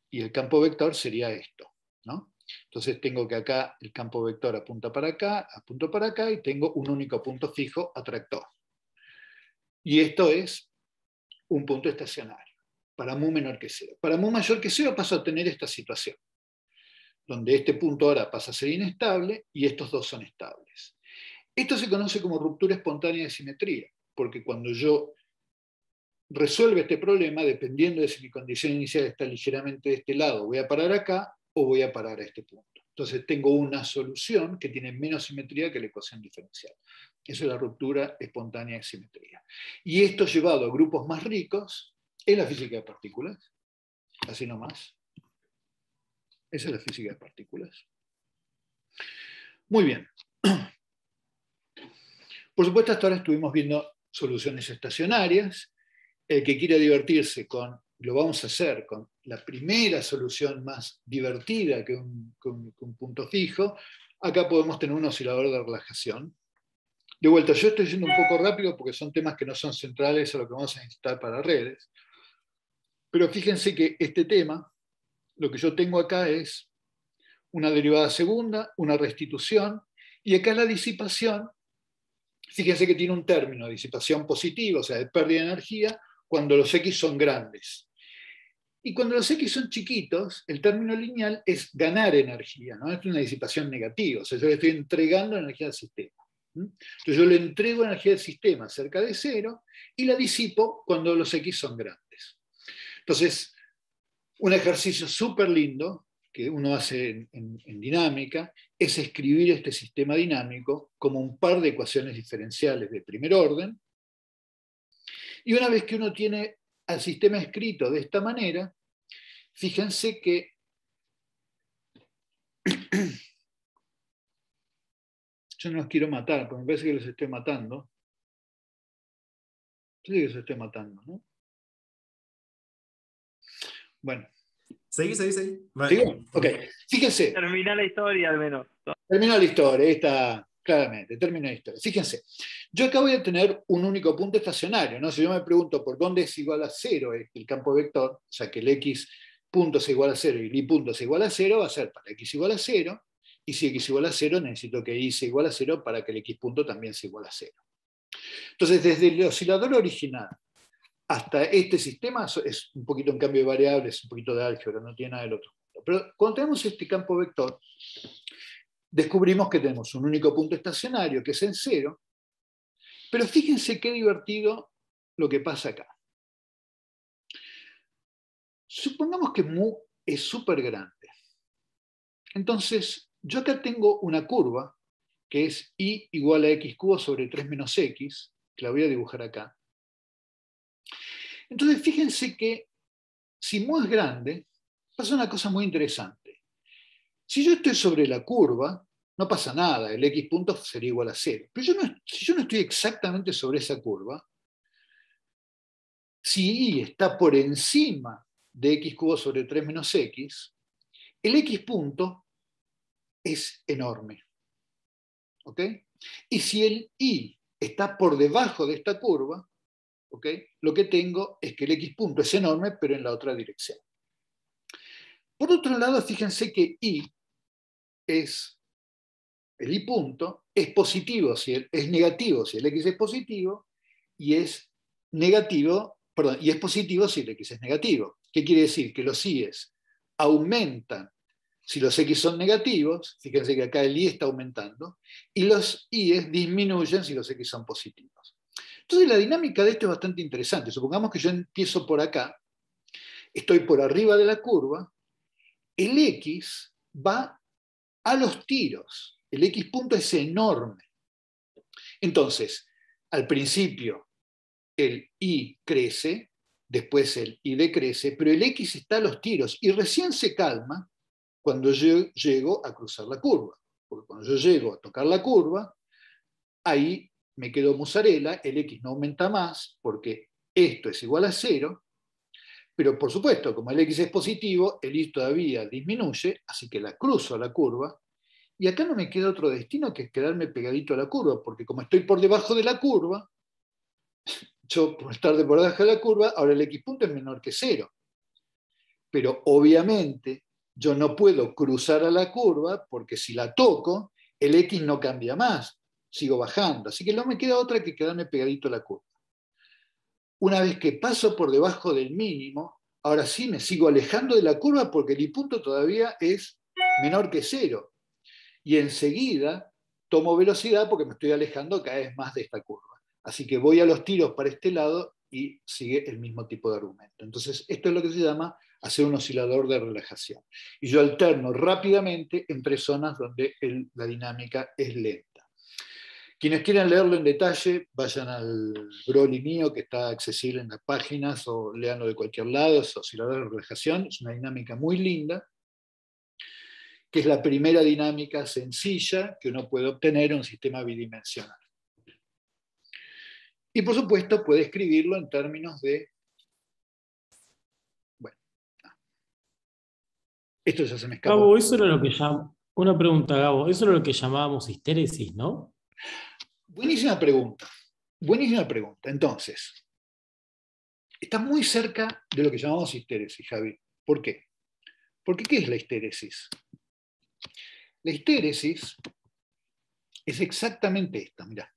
B: y el campo vector sería esto, ¿no? Entonces tengo que acá el campo vector apunta para acá, y tengo un único punto fijo atractor. Y esto es un punto estacionario, para mu menor que 0. Para mu mayor que 0 paso a tener esta situación, donde este punto ahora pasa a ser inestable y estos dos son estables. Esto se conoce como ruptura espontánea de simetría, porque cuando yo resuelvo este problema, dependiendo de si mi condición inicial está ligeramente de este lado, voy a parar acá o voy a parar a este punto. Entonces tengo una solución que tiene menos simetría que la ecuación diferencial. Eso es la ruptura espontánea de simetría. Y esto llevado a grupos más ricos es la física de partículas. Así nomás. Esa es la física de partículas. Muy bien. Por supuesto, hasta ahora estuvimos viendo soluciones estacionarias. El que quiera divertirse con, lo vamos a hacer con la primera solución más divertida que un punto fijo. Acá podemos tener un oscilador de relajación. De vuelta, yo estoy yendo un poco rápido porque son temas que no son centrales a lo que vamos a necesitar para redes. Pero fíjense que este tema, lo que yo tengo acá es una derivada segunda, una restitución, y acá la disipación, fíjense que tiene un término, disipación positiva, o sea, de pérdida de energía, cuando los x son grandes. Y cuando los x son chiquitos, el término lineal es ganar energía, ¿no? Es una disipación negativa, o sea, yo le estoy entregando energía al sistema. Entonces yo le entrego energía al sistema cerca de 0 y la disipo cuando los x son grandes. Entonces, un ejercicio súper lindo que uno hace en dinámica es escribir este sistema dinámico como un par de ecuaciones diferenciales de primer orden. Y una vez que uno tiene al sistema escrito de esta manera, fíjense que yo no los quiero matar, porque me parece que los estoy matando. Sí que los estoy matando, ¿no? Bueno.
C: Seguí.
B: ¿Sigo? Ok. Fíjense.
F: Termina la historia al menos.
B: Terminó la historia, ahí está, claramente, terminó la historia. Fíjense, yo acá voy a tener un único punto estacionario, ¿no? Si yo me pregunto por dónde es igual a 0 el campo vector, o sea que el x punto es igual a 0 y el y punto es igual a 0, va a ser para x igual a 0, y si x igual a 0, necesito que y sea igual a 0 para que el x punto también sea igual a 0. Entonces, desde el oscilador original hasta este sistema es un poquito un cambio de variables, un poquito de álgebra, no tiene nada del otro mundo. Pero cuando tenemos este campo vector, descubrimos que tenemos un único punto estacionario, que es en 0, pero fíjense qué divertido lo que pasa acá. Supongamos que mu es súper grande. Entonces, yo acá tengo una curva, que es y igual a x cubo sobre 3 menos x, que la voy a dibujar acá. Entonces, fíjense que si mu es grande, pasa una cosa muy interesante. Si yo estoy sobre la curva, no pasa nada, el x punto sería igual a 0. Pero si yo no estoy exactamente sobre esa curva, si y está por encima de x cubo sobre 3 menos x, el x punto es enorme. ¿Ok? Y si el y está por debajo de esta curva, ¿ok? Lo que tengo es que el x punto es enorme, pero en la otra dirección. Por otro lado, fíjense que el y punto es positivo, es negativo si el x es positivo, y es positivo si el x es negativo. ¿Qué quiere decir? Que los y's aumentan si los x son negativos, fíjense que acá el y está aumentando, y los y's disminuyen si los x son positivos. Entonces la dinámica de esto es bastante interesante. Supongamos que yo empiezo por acá, estoy por arriba de la curva, el X va a los tiros. El X punto es enorme. Entonces, al principio el Y crece, después el Y decrece, pero el X está a los tiros y recién se calma cuando yo llego a cruzar la curva. Porque cuando yo llego a tocar la curva, ahí me quedo mozzarella, el X no aumenta más porque esto es igual a 0, pero por supuesto, como el X es positivo, el Y todavía disminuye, así que la cruzo a la curva, y acá no me queda otro destino que quedarme pegadito a la curva, porque como estoy por debajo de la curva, yo por estar por debajo de la curva, ahora el X punto es menor que 0. Pero obviamente yo no puedo cruzar a la curva, porque si la toco, el X no cambia más, sigo bajando, así que no me queda otra que quedarme pegadito a la curva. Una vez que paso por debajo del mínimo, ahora sí me sigo alejando de la curva porque el Y punto todavía es menor que 0. Y enseguida tomo velocidad porque me estoy alejando cada vez más de esta curva. Así que voy a los tiros para este lado y sigue el mismo tipo de argumento. Entonces, esto es lo que se llama hacer un oscilador de relajación. Y yo alterno rápidamente entre zonas donde la dinámica es lenta. Quienes quieran leerlo en detalle, vayan al Broly mío, que está accesible en las páginas, o leanlo de cualquier lado, es oscilador de relajación, es una dinámica muy linda, que es la primera dinámica sencilla que uno puede obtener en un sistema bidimensional. Y por supuesto puede escribirlo en términos de... Bueno, esto ya se me escapó.
H: Gabo, eso era lo que una pregunta, Gabo, eso era lo que llamábamos histéresis, ¿no?
B: Buenísima pregunta. Buenísima pregunta. Entonces, está muy cerca de lo que llamamos histéresis, Javi. ¿Por qué? Porque ¿qué es la histéresis? La histéresis es exactamente esta, mirá.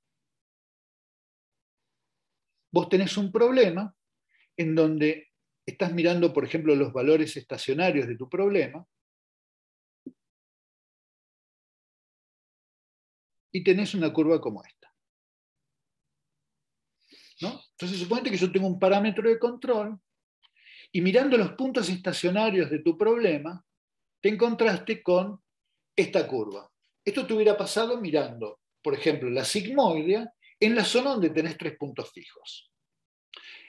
B: Vos tenés un problema en donde estás mirando, por ejemplo, los valores estacionarios de tu problema y tenés una curva como esta. ¿No? Entonces, suponete que yo tengo un parámetro de control y mirando los puntos estacionarios de tu problema, te encontraste con esta curva. Esto te hubiera pasado mirando, por ejemplo, la sigmoidea en la zona donde tenés 3 puntos fijos.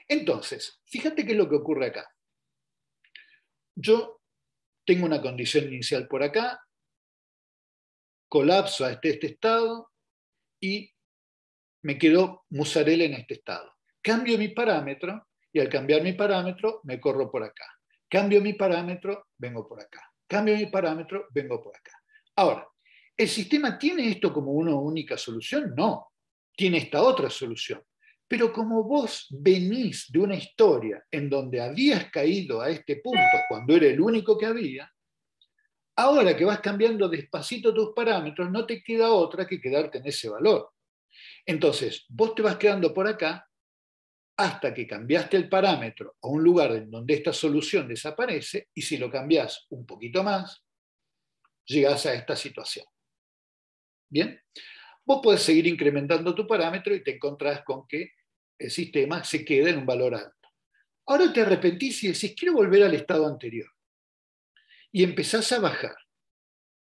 B: Entonces, fíjate qué es lo que ocurre acá. Yo tengo una condición inicial por acá, colapso a este estado y me quedo mozzarella en este estado. Cambio mi parámetro y al cambiar mi parámetro me corro por acá. Cambio mi parámetro, vengo por acá. Cambio mi parámetro, vengo por acá. Ahora, ¿el sistema tiene esto como una única solución? No, tiene esta otra solución. Pero como vos venís de una historia en donde habías caído a este punto cuando era el único que había, ahora que vas cambiando despacito tus parámetros, no te queda otra que quedarte en ese valor. Entonces, vos te vas quedando por acá hasta que cambiaste el parámetro a un lugar en donde esta solución desaparece, y si lo cambiás un poquito más, llegás a esta situación. ¿Bien? Vos podés seguir incrementando tu parámetro y te encontrás con que el sistema se queda en un valor alto. Ahora te arrepentís y decís, quiero volver al estado anterior. Y empezás a bajar.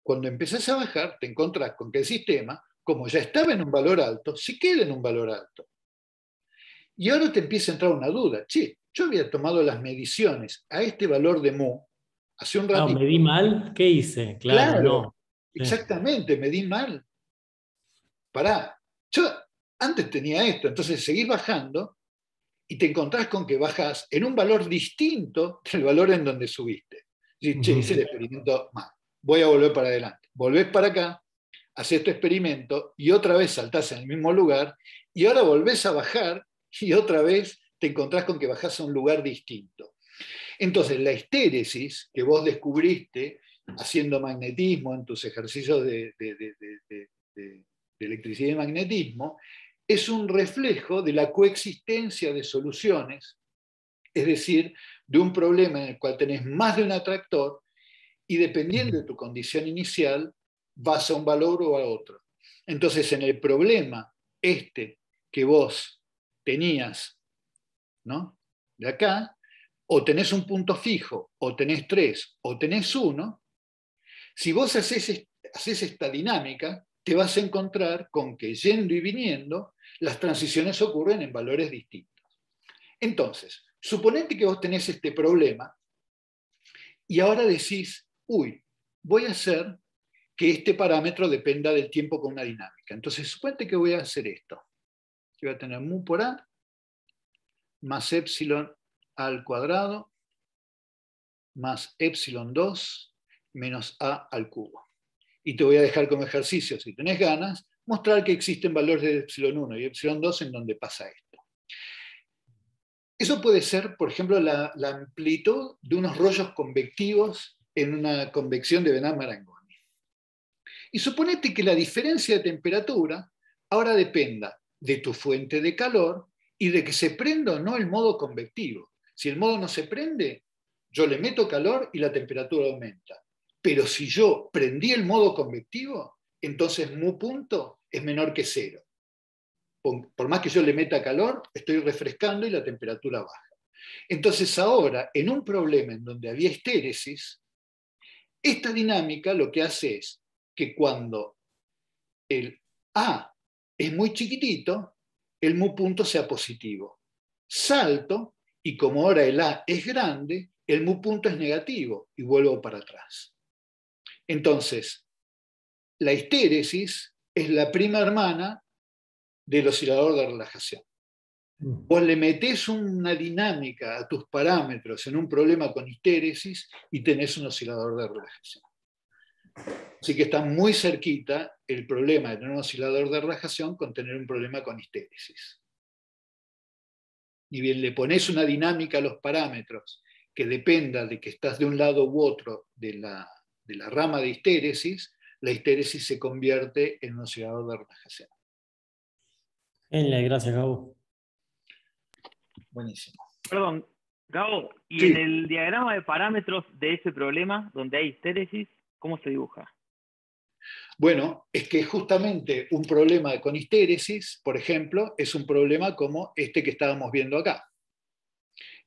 B: Cuando empezás a bajar, te encontrás con que el sistema, como ya estaba en un valor alto, se queda en un valor alto. Y ahora te empieza a entrar una duda. Che, yo había tomado las mediciones a este valor de mu hace un ratito.
H: No, ¿medí mal? ¿Qué hice? Claro, no.
B: Exactamente, medí mal. Pará, yo antes tenía esto, entonces seguís bajando y te encontrás con que bajas en un valor distinto del valor en donde subiste. Dices, che, hice el experimento mal, voy a volver para adelante. Volvés para acá, haces tu experimento y otra vez saltás en el mismo lugar y ahora volvés a bajar y otra vez te encontrás con que bajás a un lugar distinto. Entonces, la histéresis que vos descubriste haciendo magnetismo en tus ejercicios de electricidad y magnetismo es un reflejo de la coexistencia de soluciones, es decir, de un problema en el cual tenés más de un atractor y dependiendo de tu condición inicial vas a un valor o a otro. Entonces, en el problema que vos tenías, ¿no?, de acá, o tenés un punto fijo, o tenés 3, o tenés 1, si vos haces esta dinámica, te vas a encontrar con que yendo y viniendo, las transiciones ocurren en valores distintos. Entonces, suponete que vos tenés este problema y ahora decís, uy, voy a hacer que este parámetro dependa del tiempo con una dinámica. Entonces, suponete que voy a hacer esto. Yo voy a tener mu por a más epsilon al cuadrado más epsilon 2 menos a al cubo. Y te voy a dejar como ejercicio, si tenés ganas, mostrar que existen valores de epsilon 1 y epsilon 2 en donde pasa esto. Eso puede ser, por ejemplo, la amplitud de unos rollos convectivos en una convección de Benard-Marangoni. Y suponete que la diferencia de temperatura ahora dependa de tu fuente de calor y de que se prenda o no el modo convectivo. Si el modo no se prende, yo le meto calor y la temperatura aumenta. Pero si yo prendí el modo convectivo, entonces mu punto es menor que 0. Por más que yo le meta calor, estoy refrescando y la temperatura baja. Entonces ahora, en un problema en donde había estéresis, esta dinámica lo que hace es que cuando el A es muy chiquitito, el mu punto sea positivo. Salto, y como ahora el A es grande, el mu punto es negativo, y vuelvo para atrás. Entonces, la histéresis es la prima hermana del oscilador de relajación. Vos le metés una dinámica a tus parámetros en un problema con histéresis y tenés un oscilador de relajación. Así que está muy cerquita el problema de tener un oscilador de relajación con tener un problema con histéresis. Y bien le pones una dinámica a los parámetros que dependa de que estás de un lado u otro de la rama de histéresis, la histéresis se convierte en un oscilador de relajación.
H: Genial, gracias, Gabo.
B: Buenísimo.
F: Perdón, Gabo, y
B: Sí.
F: en el diagrama de parámetros de ese problema, donde hay histéresis, ¿cómo se dibuja?
B: Bueno, es que justamente un problema con histéresis, por ejemplo, es un problema como este que estábamos viendo acá.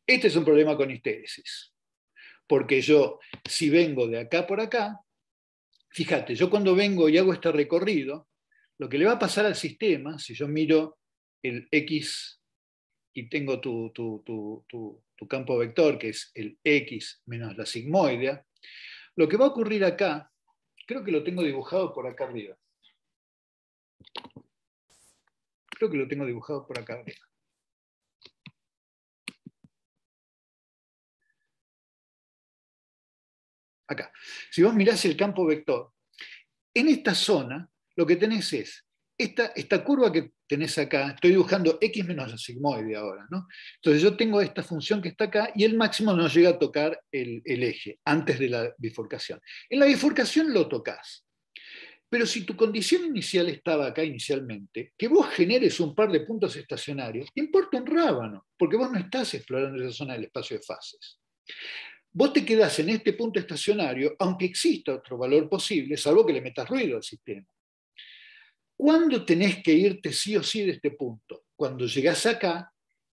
B: Este es un problema con histéresis. Porque yo, si vengo de acá por acá, fíjate, yo cuando vengo y hago este recorrido, lo que le va a pasar al sistema, si yo miro el X y tengo tu campo vector, que es el X menos la sigmoidea, lo que va a ocurrir acá, creo que lo tengo dibujado por acá arriba. Creo que lo tengo dibujado por acá arriba. Acá. Si vos mirás el campo vector, en esta zona lo que tenés es esta curva que tenés acá, estoy dibujando X menos la sigmoide ahora, ¿no? Entonces yo tengo esta función que está acá y el máximo no llega a tocar el eje antes de la bifurcación. En la bifurcación lo tocas. Pero si tu condición inicial estaba acá inicialmente, que vos generes un par de puntos estacionarios, importa un rábano, porque vos no estás explorando esa zona del espacio de fases. Vos te quedás en este punto estacionario, aunque exista otro valor posible, salvo que le metas ruido al sistema. ¿Cuándo tenés que irte sí o sí de este punto? Cuando llegás acá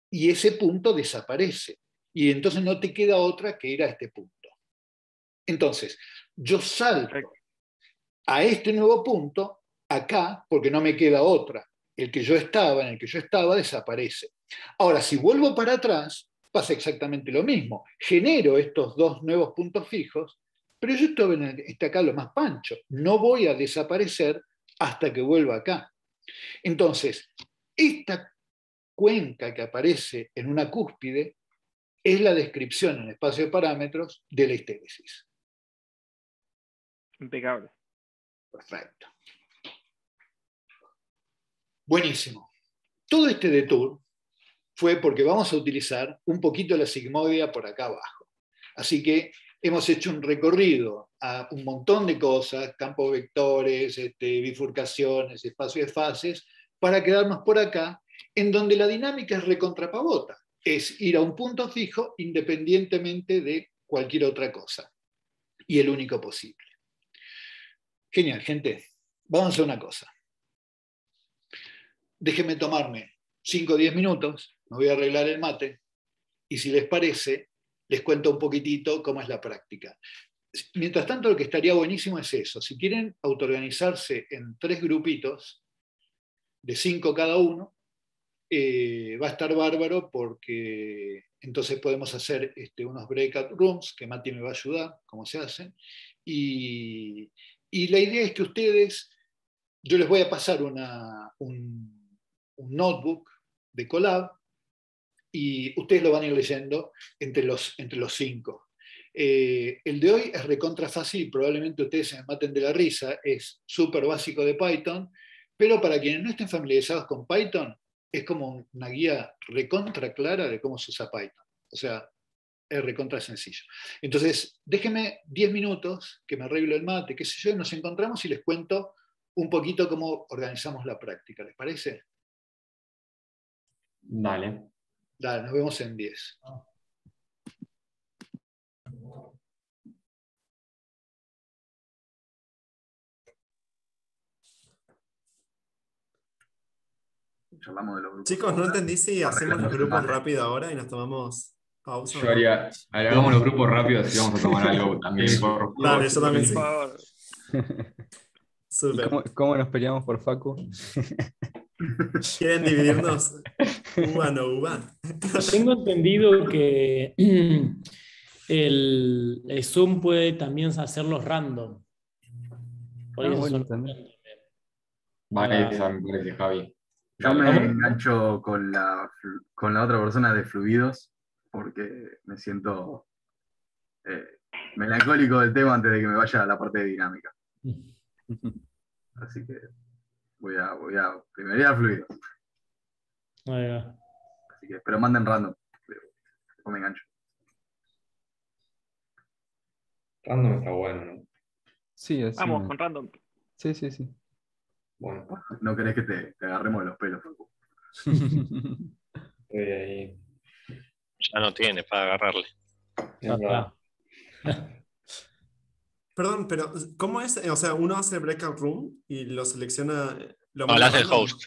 B: y ese punto desaparece. Y entonces no te queda otra que ir a este punto. Entonces, yo salto a este nuevo punto, acá, porque no me queda otra. En el que yo estaba, desaparece. Ahora, si vuelvo para atrás, pasa exactamente lo mismo. Genero estos dos nuevos puntos fijos, pero yo estoy acá lo más pancho. No voy a desaparecer hasta que vuelva acá. Entonces, esta cuenca que aparece en una cúspide es la descripción en espacio de parámetros de la histéresis.
F: Impecable.
B: Perfecto. Buenísimo. Todo este detour fue porque vamos a utilizar un poquito la sigmoidea por acá abajo. Así que hemos hecho un recorrido a un montón de cosas, campos vectores, bifurcaciones, espacio de fases, para quedarnos por acá, en donde la dinámica es recontrapavota. Es ir a un punto fijo independientemente de cualquier otra cosa. Y el único posible. Genial, gente. Vamos a hacer una cosa. Déjenme tomarme 5 o 10 minutos, me voy a arreglar el mate, y si les parece, les cuento un poquitito cómo es la práctica. Mientras tanto, lo que estaría buenísimo es eso. Si quieren autoorganizarse en 3 grupitos, de 5 cada uno, va a estar bárbaro porque entonces podemos hacer unos breakout rooms, que Mati me va a ayudar, cómo se hacen. Y la idea es que ustedes, yo les voy a pasar un notebook de Colab y ustedes lo van a ir leyendo entre los 5. El de hoy es recontra fácil y probablemente ustedes se me maten de la risa, es súper básico de Python, pero para quienes no estén familiarizados con Python, es como una guía recontra clara de cómo se usa Python. O sea, es recontra sencillo. Entonces, déjenme 10 minutos que me arreglo el mate, qué sé yo, y nos encontramos y les cuento un poquito cómo organizamos la práctica. ¿Les parece?
E: Dale.
B: Dale, nos vemos en 10.
I: Charlamos de los grupos.
C: Chicos, no entendí si hacemos los
I: Arreglamos el
C: grupos
I: mate.
C: rápido ahora y nos tomamos pausa.
E: Yo hagamos los grupos rápidos y vamos a tomar algo también.
A: Sí.
E: Por
C: Dale, yo también
D: Por
C: sí.
D: favor.
G: ¿Y
C: Súper.
G: cómo nos peleamos por Facu?
C: ¿Quieren dividirnos? Uva no uva.
H: Tengo entendido que el Zoom puede también hacerlos random. Por eso
G: bueno,
H: son-
G: también.
E: Va esa, me parece, Javi.
I: Yo me
H: ¿Cómo?
I: engancho con la otra persona de fluidos porque me siento melancólico del tema antes de que me vaya a la parte de dinámica. Así que voy a primero ir a fluidos.
H: Ahí va.
I: Así que espero manden random. Después me engancho.
E: Random está bueno, ¿no?
G: Sí, así.
F: Vamos con random.
G: Sí, sí, sí.
E: Bueno,
I: No querés que te agarremos de los pelos, Facu.
E: estoy ahí.
D: Ya no tiene para agarrarle.
H: Ya está.
C: Perdón, pero ¿cómo es? O sea, uno hace el breakout room y lo selecciona. Lo
D: No,
C: manda
D: lo hace el
C: random.
D: host.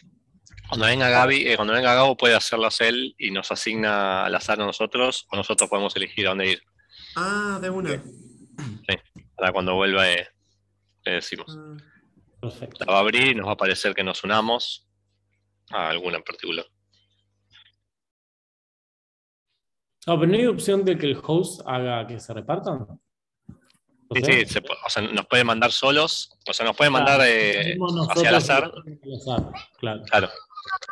D: Cuando venga Gaby, cuando venga Gabo puede hacerlas él y nos asigna al azar a nosotros, o nosotros podemos elegir a dónde ir.
C: Ah, de una.
D: Para cuando vuelva le decimos.
C: Ah,
H: Perfecto.
D: La va a abrir y nos va a aparecer que nos unamos a alguna en particular.
H: No, pero no hay opción de que el host haga que se repartan. O
D: Sí,
H: sea,
D: sí, o sea, nos puede mandar solos, o sea, nos puede mandar
H: salimos
D: hacia el azar.
H: al azar, claro.
D: Claro.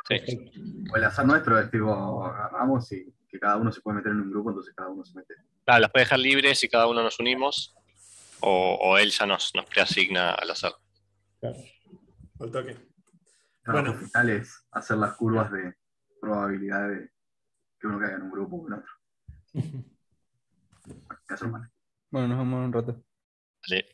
D: Sí.
H: Perfecto.
I: O el azar nuestro es tipo, agarramos y que cada uno se puede meter en un grupo, entonces cada uno se mete.
D: Claro, las puede dejar libres y cada uno nos unimos, o él ya nos preasigna al azar.
H: Claro.
C: al toque.
I: El trabajo
C: Bueno.
I: final es hacer las curvas de probabilidad de que uno caiga en un grupo o en otro. Eso es malo.
G: Bueno, nos vemos en un rato.
D: Vale.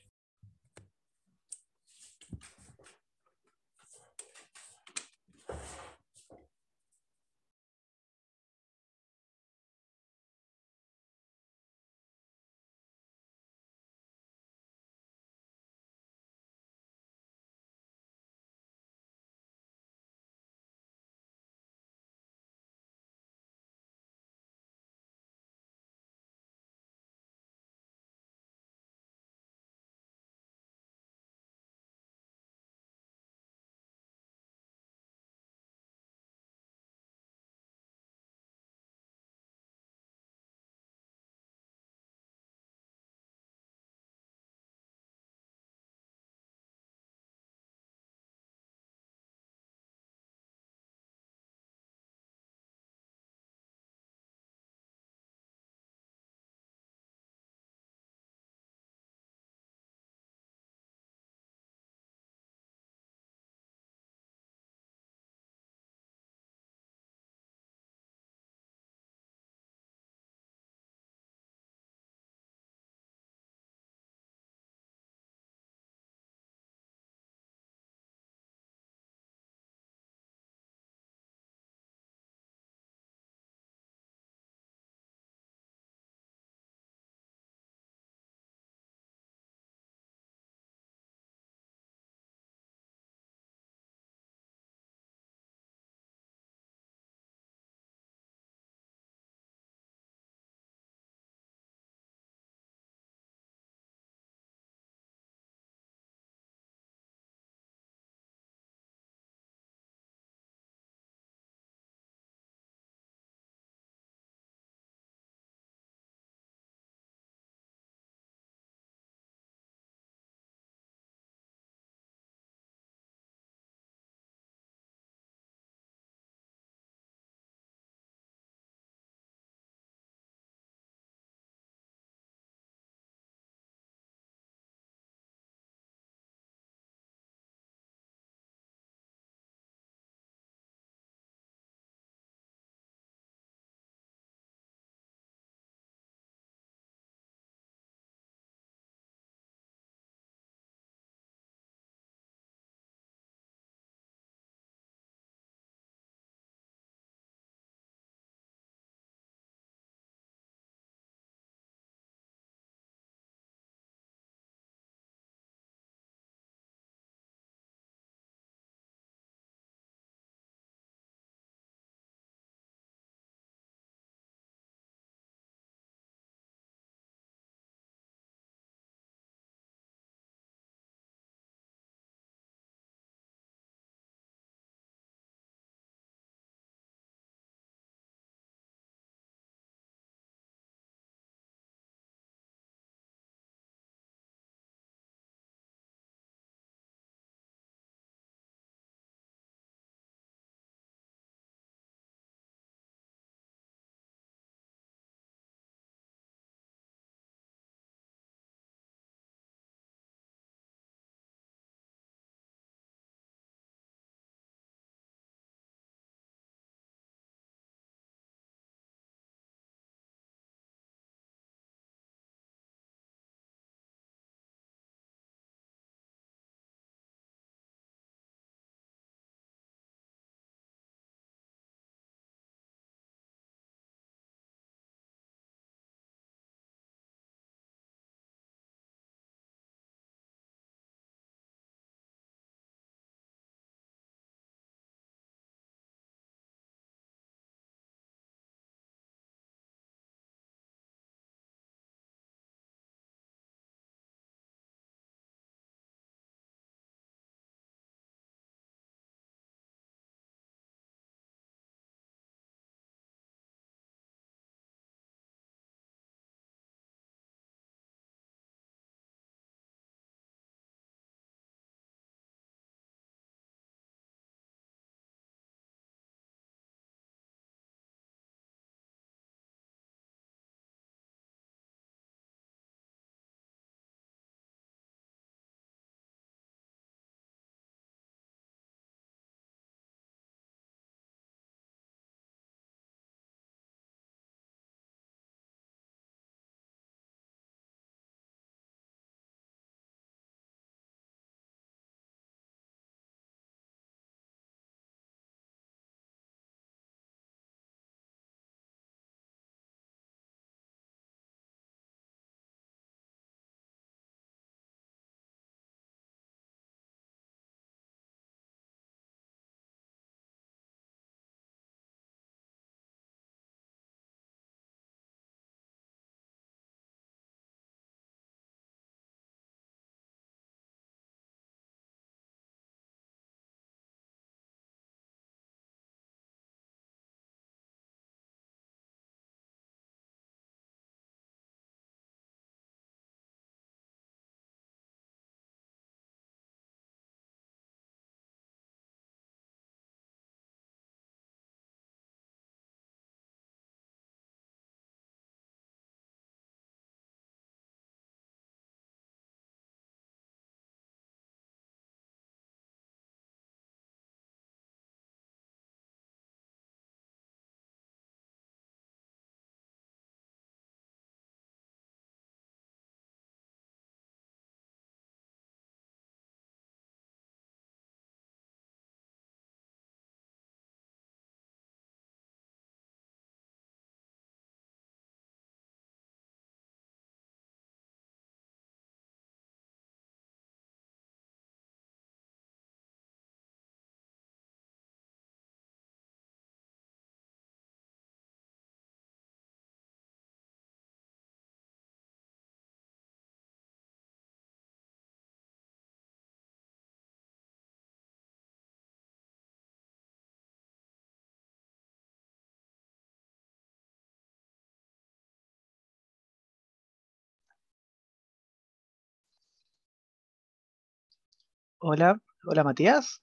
J: Hola, hola Matías.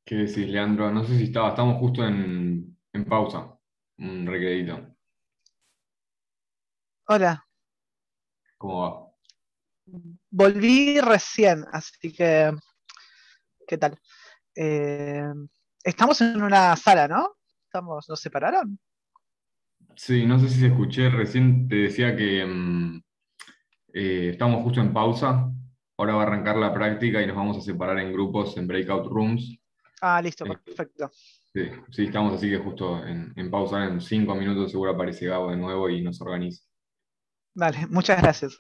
E: ¿Qué decís, Leandro? No sé si estamos justo en pausa. Un recredito.
J: Hola,
E: ¿Cómo va?
J: volví recién, así que, ¿qué tal? Eh, Estamos en una sala, ¿no? ¿Nos separaron?
E: Sí, no sé si se escuché, recién te decía que estamos justo en pausa. Ahora va a arrancar la práctica y nos vamos a separar en grupos, en breakout rooms.
J: Ah, listo,
E: Eh,
J: perfecto.
E: sí, sí, estamos así que justo en pausa. En 5 minutos seguro aparece Gabo de nuevo y nos organiza.
J: Vale, muchas gracias.